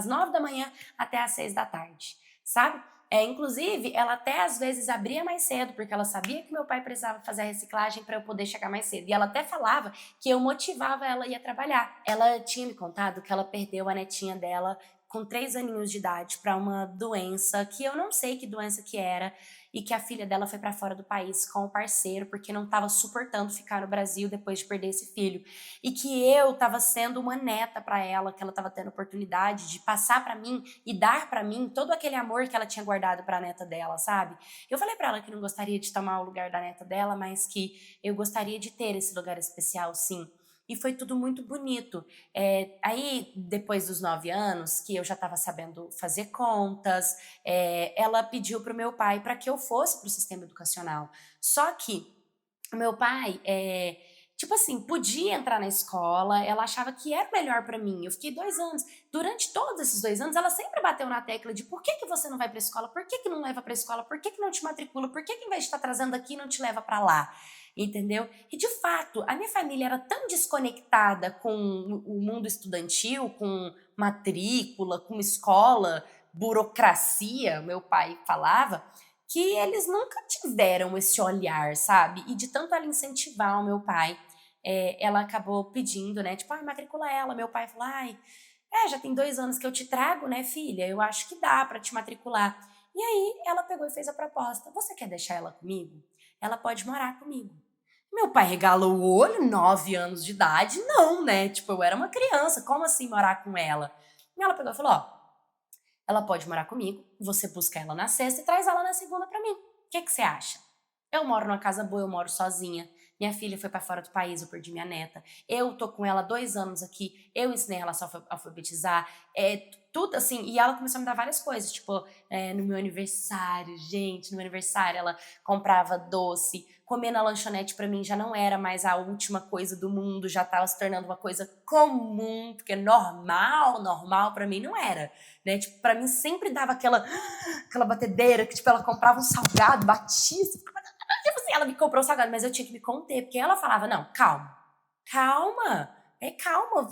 9 da manhã até às 6 da tarde, sabe? Inclusive, ela até às vezes abria mais cedo, porque ela sabia que meu pai precisava fazer a reciclagem para eu poder chegar mais cedo. E ela até falava que eu motivava ela a ir trabalhar. Ela tinha me contado que ela perdeu a netinha dela com 3 aninhos de idade para uma doença que eu não sei que doença que era, e que a filha dela foi para fora do país com o parceiro porque não estava suportando ficar no Brasil depois de perder esse filho. E que eu estava sendo uma neta para ela, que ela estava tendo oportunidade de passar para mim e dar para mim todo aquele amor que ela tinha guardado para a neta dela, sabe? Eu falei para ela que não gostaria de tomar o lugar da neta dela, mas que eu gostaria de ter esse lugar especial, sim. E foi tudo muito bonito. Aí, depois dos 9 anos, que eu já estava sabendo fazer contas, ela pediu para o meu pai para que eu fosse para o sistema educacional. Só que o meu pai, tipo assim, podia entrar na escola, ela achava que era melhor para mim. Eu fiquei 2 anos. Durante todos esses 2 anos, ela sempre bateu na tecla de por que, que você não vai para escola, por que, que não leva para escola, por que, que não te matricula, por que, que em vez de estar trazendo aqui, não te leva para lá. Entendeu? E de fato, a minha família era tão desconectada com o mundo estudantil, com matrícula, com escola, burocracia, meu pai falava, que eles nunca tiveram esse olhar, sabe? E de tanto ela incentivar o meu pai, ela acabou pedindo, né? Tipo, matricula ela. Meu pai falou, já tem 2 anos que eu te trago, né, filha? Eu acho que dá pra te matricular. E aí ela pegou e fez a proposta. Você quer deixar ela comigo? Ela pode morar comigo. Meu pai regalou o olho, 9 anos de idade. Não, né? Tipo, eu era uma criança. Como assim morar com ela? E ela pegou e falou, ó, Ela pode morar comigo, você busca ela na sexta e traz ela na segunda pra mim. O que que você acha? Eu moro numa casa boa, eu moro sozinha. Minha filha foi pra fora do país, eu perdi minha neta. Eu tô com ela há 2 anos aqui, eu ensinei ela a se alfabetizar, tudo assim. E ela começou a me dar várias coisas, tipo, no meu aniversário, gente, no meu aniversário ela comprava doce, comer na lanchonete pra mim já não era mais a última coisa do mundo, já tava se tornando uma coisa comum, porque normal pra mim não era, né? Tipo, pra mim sempre dava aquela batedeira que, tipo, ela comprava um salgado, batia, tipo assim, ela me comprou um salgado, mas eu tinha que me conter, porque ela falava, não, calma, calma,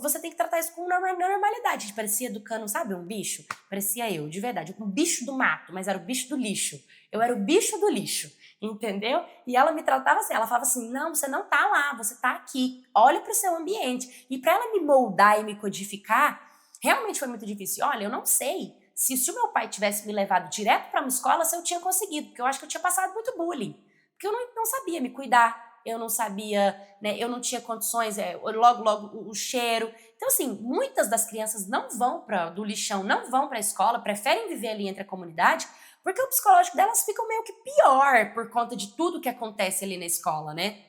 você tem que tratar isso com normalidade. Tipo, parecia educando, sabe, um bicho? Parecia eu, de verdade, um bicho do mato, mas era o bicho do lixo. Eu era o bicho do lixo, entendeu? E ela me tratava assim, ela falava assim, não, você não tá lá, você tá aqui, olha pro seu ambiente. E pra ela me moldar e me codificar, realmente foi muito difícil. Olha, eu não sei se o meu pai tivesse me levado direto para uma escola, se eu tinha conseguido, porque eu acho que eu tinha passado muito bullying. Porque eu não sabia me cuidar, eu não sabia, né, eu não tinha condições, logo o cheiro. Então, assim, muitas das crianças não vão do lixão, não vão para a escola, preferem viver ali entre a comunidade, porque o psicológico delas fica meio que pior por conta de tudo que acontece ali na escola, né?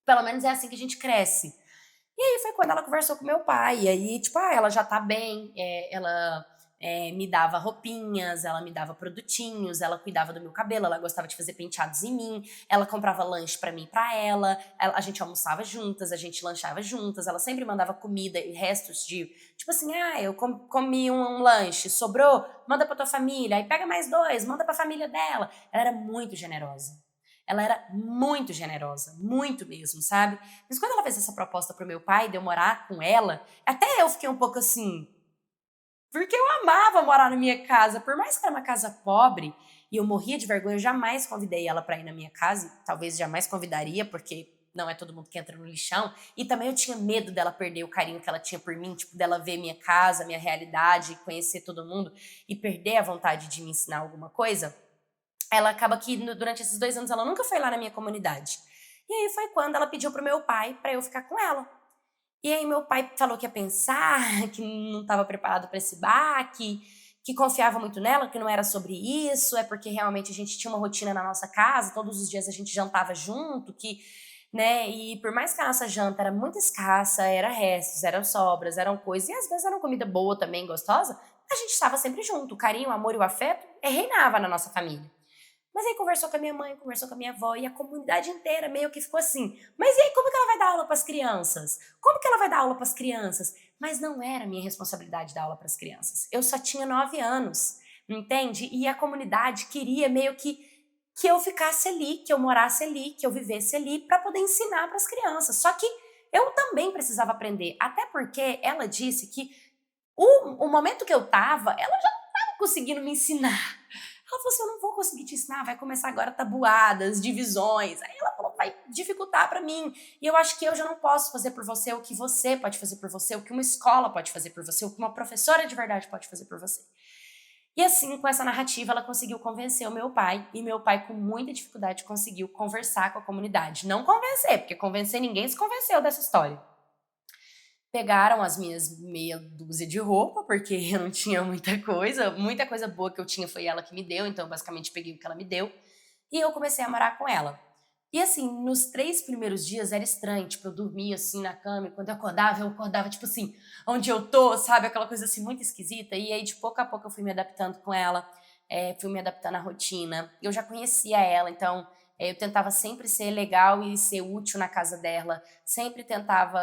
Pelo menos é assim que a gente cresce. E aí foi quando ela conversou com meu pai, e aí, tipo, ela já tá bem, ela me dava roupinhas, ela me dava produtinhos, ela cuidava do meu cabelo, ela gostava de fazer penteados em mim, ela comprava lanche pra mim e pra ela, a gente almoçava juntas, a gente lanchava juntas, ela sempre mandava comida e restos de, tipo assim, eu comi um lanche, sobrou, manda pra tua família, aí pega mais 2, manda pra família dela. Ela era muito generosa. Ela era muito generosa, muito mesmo, sabe? Mas quando ela fez essa proposta pro meu pai de eu morar com ela, até eu fiquei um pouco assim, porque eu amava morar na minha casa, por mais que era uma casa pobre, e eu morria de vergonha, eu jamais convidei ela pra ir na minha casa, e talvez jamais convidaria, porque não é todo mundo que entra no lixão, e também eu tinha medo dela perder o carinho que ela tinha por mim, tipo, dela ver minha casa, minha realidade, conhecer todo mundo, e perder a vontade de me ensinar alguma coisa. Ela acaba que durante esses 2 anos ela nunca foi lá na minha comunidade. E aí foi quando ela pediu pro meu pai pra eu ficar com ela. E aí meu pai falou que ia pensar, que não estava preparado para esse baque, que confiava muito nela, que não era sobre isso, é porque realmente a gente tinha uma rotina na nossa casa, todos os dias a gente jantava junto, que, né, e por mais que a nossa janta era muito escassa, era restos, eram sobras, eram coisas, e às vezes era comida boa também, gostosa, a gente estava sempre junto, o carinho, o amor e o afeto reinava na nossa família. Mas aí conversou com a minha mãe, conversou com a minha avó e a comunidade inteira meio que ficou assim: mas e aí, como que ela vai dar aula para as crianças? Como que ela vai dar aula para as crianças? Mas não era minha responsabilidade dar aula para as crianças. Eu só tinha 9 anos, entende? E a comunidade queria meio que eu ficasse ali, que eu morasse ali, que eu vivesse ali para poder ensinar para as crianças. Só que eu também precisava aprender, até porque ela disse que o momento que eu tava, ela já não estava conseguindo me ensinar. Ela falou assim: eu não vou conseguir te ensinar, vai começar agora tabuadas, divisões. Aí ela falou: vai dificultar pra mim. E eu acho que eu já não posso fazer por você o que você pode fazer por você, o que uma escola pode fazer por você, o que uma professora de verdade pode fazer por você. E assim, com essa narrativa, ela conseguiu convencer o meu pai, e meu pai, com muita dificuldade, conseguiu conversar com a comunidade. Não convencer, porque convencer ninguém se convenceu dessa história. Pegaram as minhas meia dúzia de roupa, porque eu não tinha muita coisa boa que eu tinha foi ela que me deu, então eu basicamente peguei o que ela me deu, e eu comecei a morar com ela. E assim, nos 3 primeiros dias era estranho, tipo, eu dormia assim na cama, e quando eu acordava tipo assim, onde eu tô, sabe? Aquela coisa assim muito esquisita, e aí de pouco a pouco eu fui me adaptando com ela, fui me adaptando à rotina. Eu já conhecia ela, então eu tentava sempre ser legal e ser útil na casa dela, sempre tentava.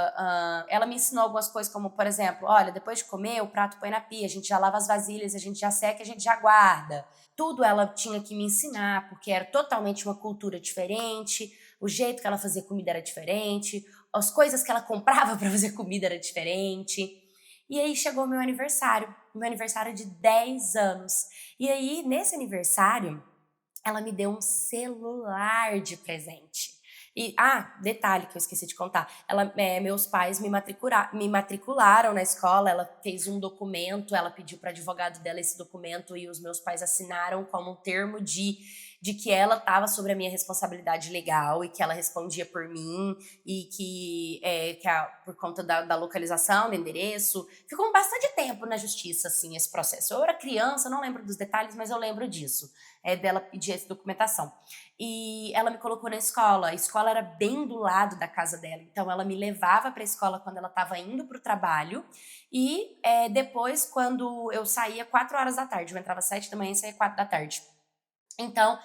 Ela me ensinou algumas coisas, como, por exemplo, olha, depois de comer, o prato põe na pia, a gente já lava as vasilhas, a gente já seca, a gente já guarda. Tudo ela tinha que me ensinar, porque era totalmente uma cultura diferente, o jeito que ela fazia comida era diferente, as coisas que ela comprava para fazer comida era diferente. E aí chegou meu aniversário de 10 anos. E aí, nesse aniversário, ela me deu um celular de presente. E, detalhe que eu esqueci de contar. Meus pais me matricularam na escola, ela fez um documento, ela pediu para advogado dela esse documento e os meus pais assinaram como um termo de que ela estava sobre a minha responsabilidade legal e que ela respondia por mim e por conta da localização, do endereço. Ficou bastante tempo na justiça, assim, esse processo. Eu era criança, não lembro dos detalhes, mas eu lembro disso, dela pedir essa documentação. E ela me colocou na escola. A escola era bem do lado da casa dela, então ela me levava para a escola quando ela estava indo para o trabalho e depois, quando eu saía 4 horas da tarde, eu entrava às 7 da manhã e saía 4 da tarde. Então,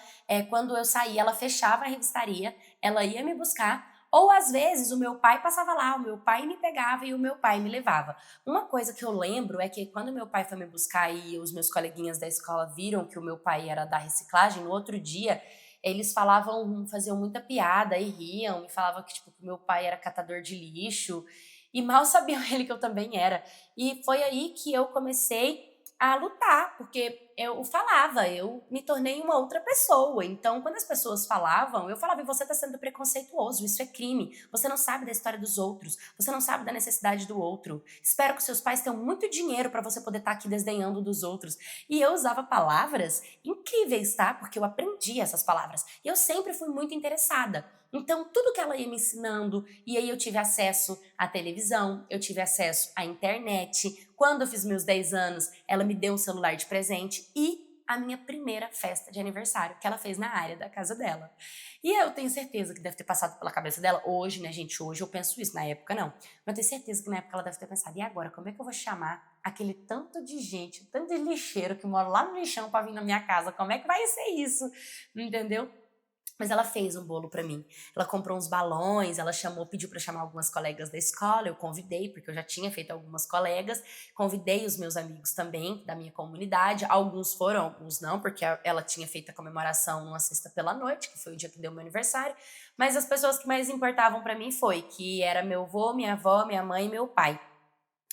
quando eu saía, ela fechava a revistaria, ela ia me buscar, ou às vezes o meu pai passava lá, o meu pai me pegava e o meu pai me levava. Uma coisa que eu lembro é que quando meu pai foi me buscar e os meus coleguinhas da escola viram que o meu pai era da reciclagem, no outro dia eles falavam, faziam muita piada e riam, e falavam que, tipo, que o meu pai era catador de lixo, e mal sabiam ele que eu também era. E foi aí que eu comecei a lutar, porque eu falava, eu me tornei uma outra pessoa. Então, quando as pessoas falavam, eu falava, e você está sendo preconceituoso, isso é crime. Você não sabe da história dos outros, você não sabe da necessidade do outro. Espero que seus pais tenham muito dinheiro para você poder estar aqui desdenhando dos outros. E eu usava palavras incríveis, tá? Porque eu aprendi essas palavras. E eu sempre fui muito interessada. Então, tudo que ela ia me ensinando, e aí eu tive acesso à televisão, eu tive acesso à internet. Quando eu fiz meus 10 anos, ela me deu um celular de presente e a minha primeira festa de aniversário, que ela fez na área da casa dela. E eu tenho certeza que deve ter passado pela cabeça dela, hoje, né, gente, hoje eu penso isso, na época não. Mas eu tenho certeza que na época ela deve ter pensado, e agora, como é que eu vou chamar aquele tanto de gente, tanto de lixeiro que mora lá no lixão pra vir na minha casa? Como é que vai ser isso? Entendeu? Mas ela fez um bolo pra mim. Ela comprou uns balões, ela chamou, pediu pra chamar algumas colegas da escola, eu convidei, porque eu já tinha feito algumas colegas, convidei os meus amigos também, da minha comunidade, alguns foram, alguns não, porque ela tinha feito a comemoração numa sexta pela noite, que foi o dia que deu meu aniversário, mas as pessoas que mais importavam pra mim foi que era meu avô, minha avó, minha mãe e meu pai.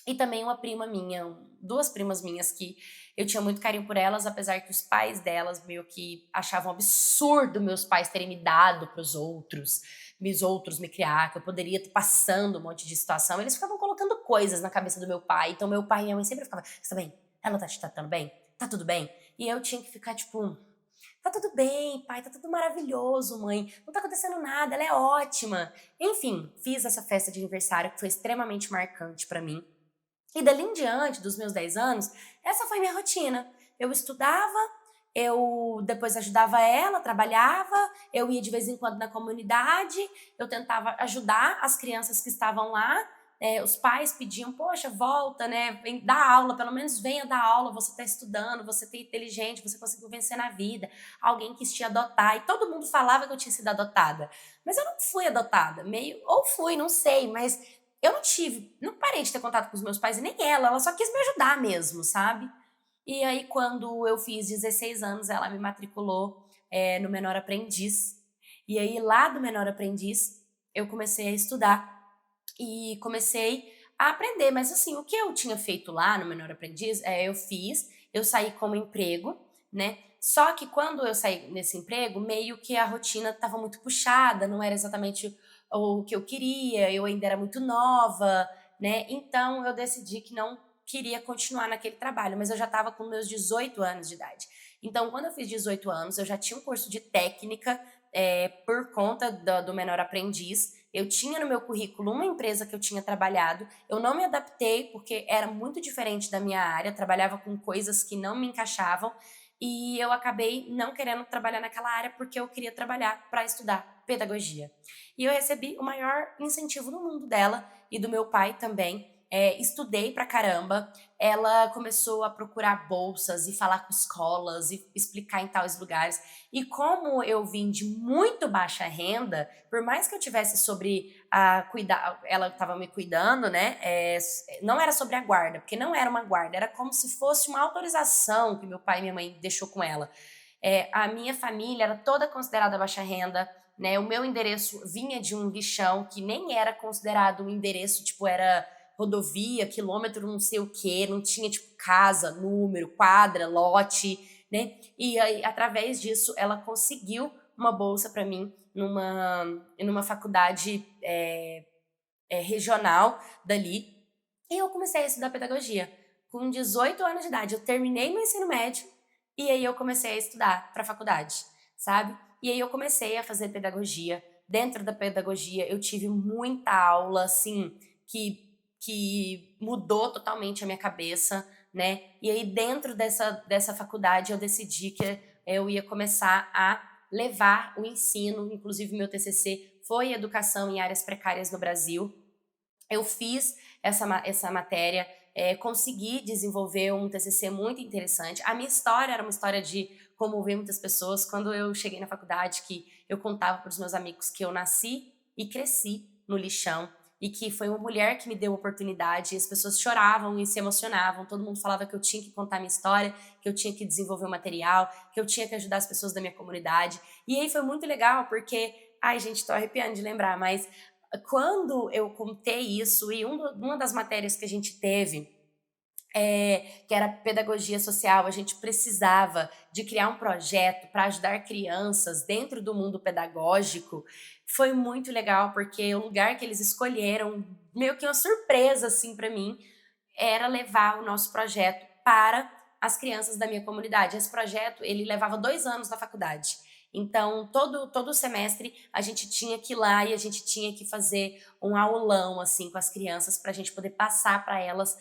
E também uma prima minha, duas primas minhas que eu tinha muito carinho por elas, apesar que os pais delas meio que achavam absurdo meus pais terem me dado para os outros me criar, que eu poderia estar passando um monte de situação. Eles ficavam colocando coisas na cabeça do meu pai. Então meu pai e minha mãe sempre ficavam, você tá bem? Ela não tá te tratando bem? Tá tudo bem? E eu tinha que ficar tipo, tá tudo bem, pai, tá tudo maravilhoso, mãe. Não tá acontecendo nada, ela é ótima. Enfim, fiz essa festa de aniversário que foi extremamente marcante pra mim. E dali em diante, dos meus 10 anos, essa foi minha rotina. Eu estudava, eu depois ajudava ela, trabalhava, eu ia de vez em quando na comunidade, eu tentava ajudar as crianças que estavam lá. Os pais pediam, poxa, volta, né? Vem dar aula, pelo menos venha dar aula, você está estudando, você é inteligente, você conseguiu vencer na vida, alguém quis te adotar, e todo mundo falava que eu tinha sido adotada. Mas eu não fui adotada, meio, ou fui, não sei, mas eu não parei de ter contato com os meus pais e nem ela só quis me ajudar mesmo, sabe? E aí, quando eu fiz 16 anos, ela me matriculou no Menor Aprendiz. E aí, lá do Menor Aprendiz, eu comecei a estudar e comecei a aprender. Mas assim, o que eu tinha feito lá no Menor Aprendiz, eu saí como emprego, né? Só que quando eu saí nesse emprego, meio que a rotina estava muito puxada, não era exatamente o que eu queria, eu ainda era muito nova, né? Então eu decidi que não queria continuar naquele trabalho, mas eu já estava com meus 18 anos de idade. Então, quando eu fiz 18 anos, eu já tinha um curso de técnica por conta do Menor Aprendiz. Eu tinha no meu currículo uma empresa que eu tinha trabalhado. Eu não me adaptei porque era muito diferente da minha área, trabalhava com coisas que não me encaixavam e eu acabei não querendo trabalhar naquela área porque eu queria trabalhar para estudar pedagogia. E eu recebi o maior incentivo do mundo dela e do meu pai também. Estudei pra caramba. Ela começou a procurar bolsas e falar com escolas e explicar em tais lugares. E como eu vim de muito baixa renda, por mais que eu tivesse sobre a cuidar, ela estava me cuidando, né? Não era sobre a guarda, porque não era uma guarda, era como se fosse uma autorização que meu pai e minha mãe deixou com ela. A minha família era toda considerada baixa renda, né? O meu endereço vinha de um lixão que nem era considerado um endereço, tipo, era rodovia, quilômetro não sei o quê, não tinha, tipo, casa, número, quadra, lote, né? E aí, através disso, ela conseguiu uma bolsa para mim numa faculdade regional dali. E eu comecei a estudar pedagogia. Com 18 anos de idade, eu terminei meu ensino médio e aí eu comecei a estudar para faculdade, sabe? E aí eu comecei a fazer pedagogia. Dentro da pedagogia, eu tive muita aula, assim, que que mudou totalmente a minha cabeça, né? E aí, dentro dessa faculdade, eu decidi que eu ia começar a levar o ensino, inclusive meu TCC foi Educação em Áreas Precárias no Brasil. Eu fiz essa matéria, consegui desenvolver um TCC muito interessante. A minha história era uma história de comover muitas pessoas. Quando eu cheguei na faculdade, que eu contava para os meus amigos que eu nasci e cresci no lixão, e que foi uma mulher que me deu a oportunidade, e as pessoas choravam e se emocionavam, todo mundo falava que eu tinha que contar minha história, que eu tinha que desenvolver o material, que eu tinha que ajudar as pessoas da minha comunidade. E aí foi muito legal, porque, ai gente, tô arrepiando de lembrar, mas quando eu contei isso, e uma das matérias que a gente teve, que era pedagogia social, a gente precisava de criar um projeto para ajudar crianças dentro do mundo pedagógico, foi muito legal, porque o lugar que eles escolheram, meio que uma surpresa assim para mim, era levar o nosso projeto para as crianças da minha comunidade. Esse projeto, ele levava 2 anos na faculdade. Então, todo semestre a gente tinha que ir lá e a gente tinha que fazer um aulão assim com as crianças para a gente poder passar para elas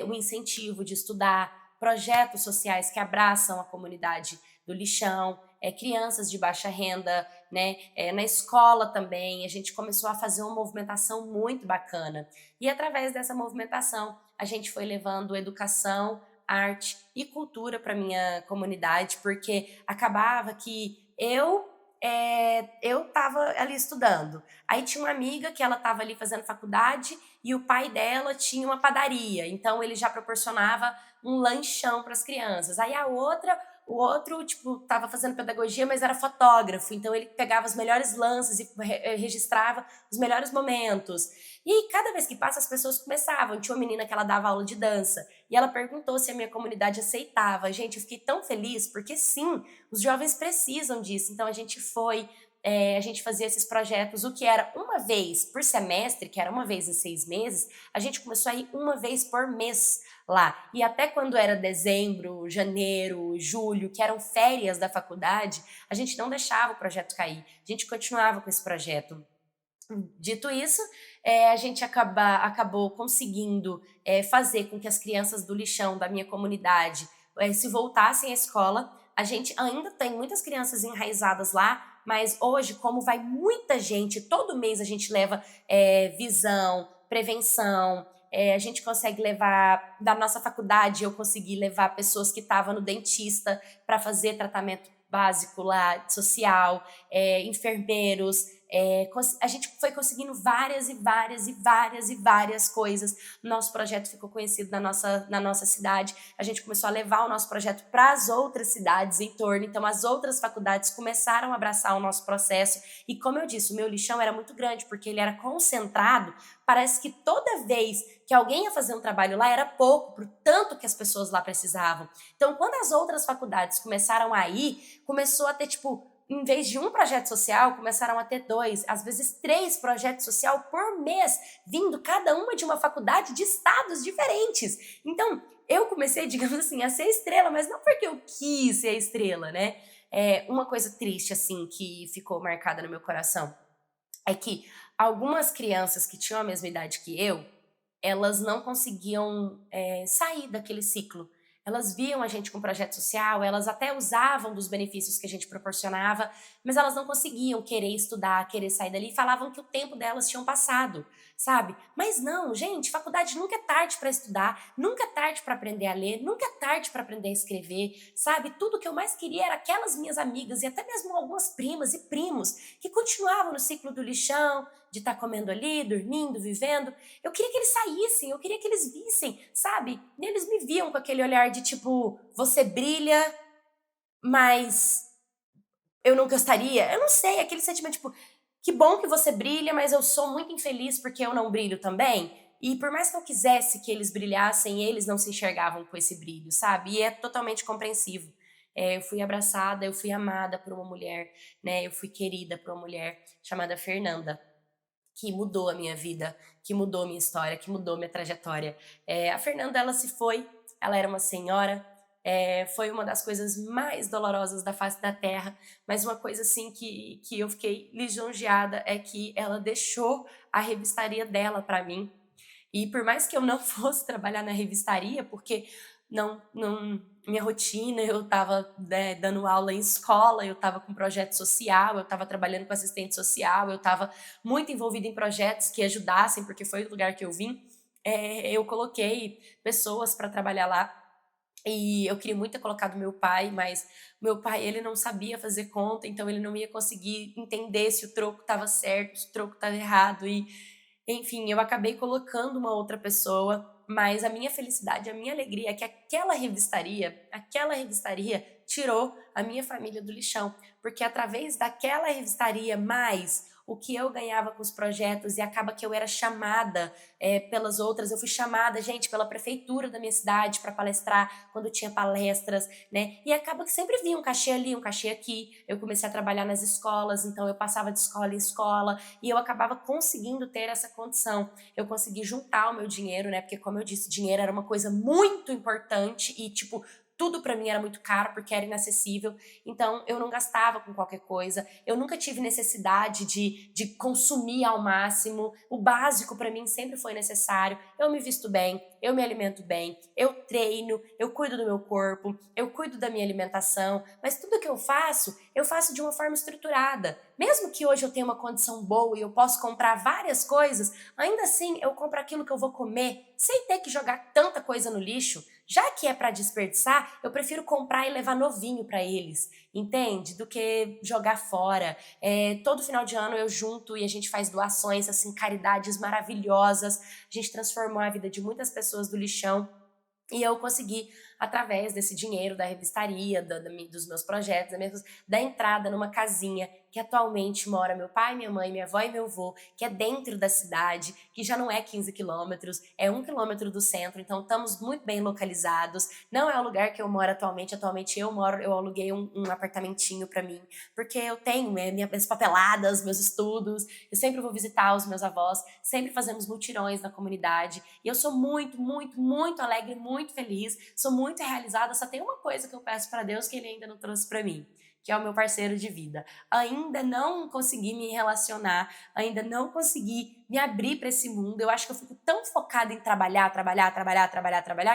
o incentivo de estudar, projetos sociais que abraçam a comunidade do lixão, crianças de baixa renda, né? Na escola também, a gente começou a fazer uma movimentação muito bacana. E através dessa movimentação, a gente foi levando educação, arte e cultura para minha comunidade, porque acabava que eu estava ali estudando. Aí tinha uma amiga que ela estava ali fazendo faculdade e o pai dela tinha uma padaria, então ele já proporcionava um lanchão para as crianças. Aí o outro, tipo, estava fazendo pedagogia, mas era fotógrafo, então ele pegava os melhores lances e registrava os melhores momentos. E cada vez que passa, as pessoas começavam. Tinha uma menina que ela dava aula de dança e ela perguntou se a minha comunidade aceitava. Gente, eu fiquei tão feliz, porque sim, os jovens precisam disso. Então a gente fazia esses projetos, o que era uma vez por semestre, que era uma vez em 6 meses, a gente começou a ir uma vez por mês lá. E até quando era dezembro, janeiro, julho, que eram férias da faculdade, a gente não deixava o projeto cair. A gente continuava com esse projeto. Dito isso, a gente acabou conseguindo fazer com que as crianças do lixão da minha comunidade se voltassem à escola. A gente ainda tem muitas crianças enraizadas lá, mas hoje, como vai muita gente, todo mês a gente leva visão, prevenção, a gente consegue levar, da nossa faculdade, eu consegui levar pessoas que estavam no dentista para fazer tratamento básico lá, social, enfermeiros, a gente foi conseguindo várias e várias e várias e várias coisas. Nosso projeto ficou conhecido na nossa cidade. A gente começou a levar o nosso projeto para as outras cidades em torno. Então, as outras faculdades começaram a abraçar o nosso processo. E, como eu disse, o meu lixão era muito grande, porque ele era concentrado. Parece que toda vez que alguém ia fazer um trabalho lá, era pouco, por tanto que as pessoas lá precisavam. Então, quando as outras faculdades começaram a ir, começou a ter, tipo, em vez de um projeto social, começaram a ter 2, às vezes 3 projetos sociais por mês, vindo cada uma de uma faculdade de estados diferentes. Então, eu comecei, digamos assim, a ser estrela, mas não porque eu quis ser estrela, né? Uma coisa triste, assim, que ficou marcada no meu coração é que algumas crianças que tinham a mesma idade que eu, elas não conseguiam sair daquele ciclo. Elas viam a gente com projeto social, elas até usavam dos benefícios que a gente proporcionava, mas elas não conseguiam querer estudar, querer sair dali, e falavam que o tempo delas tinha passado, sabe? Mas não, gente, faculdade nunca é tarde para estudar, nunca é tarde para aprender a ler, nunca é tarde para aprender a escrever, sabe? Tudo que eu mais queria era aquelas minhas amigas e até mesmo algumas primas e primos que continuavam no ciclo do lixão, de estar comendo ali, dormindo, vivendo. Eu queria que eles saíssem, eu queria que eles vissem, sabe? E eles me viam com aquele olhar de tipo, você brilha, mas eu não gostaria. Eu não sei, aquele sentimento tipo, que bom que você brilha, mas eu sou muito infeliz porque eu não brilho também. E por mais que eu quisesse que eles brilhassem, eles não se enxergavam com esse brilho, sabe? E é totalmente compreensivo. Eu fui abraçada, eu fui amada por uma mulher, né? Eu fui querida por uma mulher chamada Fernanda, que mudou a minha vida, que mudou a minha história, que mudou a minha trajetória. A Fernanda, ela se foi, ela era uma senhora, foi uma das coisas mais dolorosas da face da terra, mas uma coisa assim que eu fiquei lisonjeada é que ela deixou a revistaria dela para mim. E por mais que eu não fosse trabalhar na revistaria, porque minha rotina, eu estava dando aula em escola, eu estava com projeto social, eu estava trabalhando com assistente social, eu estava muito envolvida em projetos que ajudassem, porque foi o lugar que eu vim. Eu coloquei pessoas para trabalhar lá. E eu queria muito ter colocado meu pai, mas meu pai, ele não sabia fazer conta, então ele não ia conseguir entender se o troco estava certo, se o troco estava errado. E, enfim, eu acabei colocando uma outra pessoa, mas a minha felicidade, a minha alegria é que aquela revistaria tirou a minha família do lixão, porque através daquela revistaria, mais o que eu ganhava com os projetos, e acaba que eu era chamada pelas outras, eu fui chamada, gente, pela prefeitura da minha cidade para palestrar quando tinha palestras, né? E acaba que sempre vinha um cachê ali, um cachê aqui. Eu comecei a trabalhar nas escolas, então eu passava de escola em escola e eu acabava conseguindo ter essa condição. Eu consegui juntar o meu dinheiro, né? Porque, como eu disse, dinheiro era uma coisa muito importante e, tipo, tudo pra mim era muito caro porque era inacessível, então eu não gastava com qualquer coisa, eu nunca tive necessidade de consumir ao máximo, o básico pra mim sempre foi necessário, eu me visto bem, eu me alimento bem, eu treino, eu cuido do meu corpo, eu cuido da minha alimentação, mas tudo que eu faço de uma forma estruturada. Mesmo que hoje eu tenha uma condição boa e eu posso comprar várias coisas, ainda assim eu compro aquilo que eu vou comer, sem ter que jogar tanta coisa no lixo. Já que é para desperdiçar, eu prefiro comprar e levar novinho para eles, entende? Do que jogar fora. Todo final de ano eu junto e a gente faz doações, assim, caridades maravilhosas. A gente transformou a vida de muitas pessoas do lixão. E eu consegui, através desse dinheiro da revistaria, dos meus projetos, da entrada numa casinha que atualmente mora meu pai, minha mãe, minha avó e meu avô, que é dentro da cidade, que já não é 15 quilômetros, é 1 quilômetro do centro, então estamos muito bem localizados. Não é o lugar que eu moro atualmente, eu aluguei um apartamentinho pra mim, porque eu tenho minhas papeladas, meus estudos, eu sempre vou visitar os meus avós, sempre fazemos mutirões na comunidade, e eu sou muito, muito, muito alegre, muito feliz, sou muito realizada, só tem uma coisa que eu peço pra Deus que Ele ainda não trouxe pra mim, que é o meu parceiro de vida. Ainda não consegui me relacionar, ainda não consegui me abrir para esse mundo. Eu acho que eu fico tão focada em trabalhar,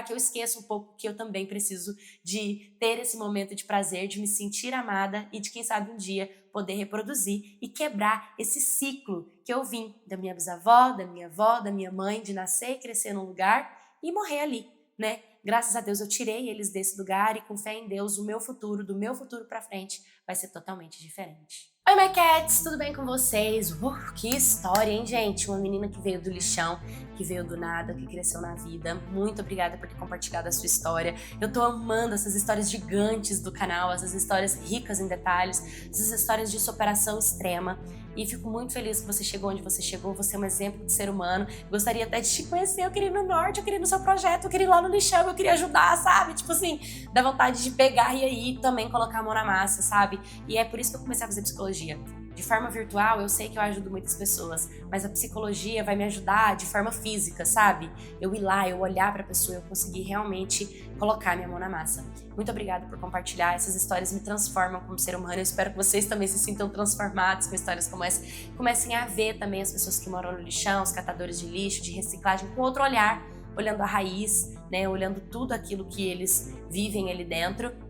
que eu esqueço um pouco que eu também preciso de ter esse momento de prazer, de me sentir amada e de, quem sabe, um dia poder reproduzir e quebrar esse ciclo que eu vim da minha bisavó, da minha avó, da minha mãe, de nascer e crescer num lugar e morrer ali, né? Graças a Deus eu tirei eles desse lugar e, com fé em Deus, o meu futuro, do meu futuro pra frente, vai ser totalmente diferente. Oi, my cats! Tudo bem com vocês? Que história, hein, gente? Uma menina que veio do lixão, que veio do nada, que cresceu na vida. Muito obrigada por ter compartilhado a sua história. Eu tô amando essas histórias gigantes do canal, essas histórias ricas em detalhes, essas histórias de superação extrema. E fico muito feliz que você chegou onde você chegou, você é um exemplo de ser humano. Gostaria até de te conhecer, eu queria ir no norte, eu queria ir no seu projeto, eu queria ir lá no lixão, eu queria ajudar, sabe? Tipo assim, dá vontade de pegar e aí também colocar a mão na massa, sabe? E é por isso que eu comecei a fazer psicologia. De forma virtual, eu sei que eu ajudo muitas pessoas, mas a psicologia vai me ajudar de forma física, sabe? Eu ir lá, eu olhar pra pessoa, eu conseguir realmente colocar minha mão na massa. Muito obrigada por compartilhar, essas histórias me transformam como ser humano, eu espero que vocês também se sintam transformados com histórias como essa. Comecem a ver também as pessoas que moram no lixão, os catadores de lixo, de reciclagem, com outro olhar, olhando a raiz, né? Olhando tudo aquilo que eles vivem ali dentro.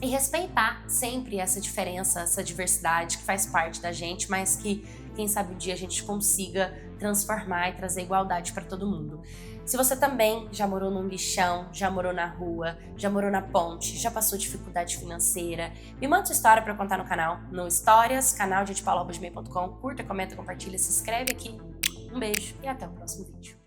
E respeitar sempre essa diferença, essa diversidade que faz parte da gente, mas que, quem sabe, um dia a gente consiga transformar e trazer igualdade para todo mundo. Se você também já morou num lixão, já morou na rua, já morou na ponte, já passou dificuldade financeira, me manda sua história para contar no canal, no Histórias, canal de paula@gmail.com. Curta, comenta, compartilha, se inscreve aqui. Um beijo e até o próximo vídeo.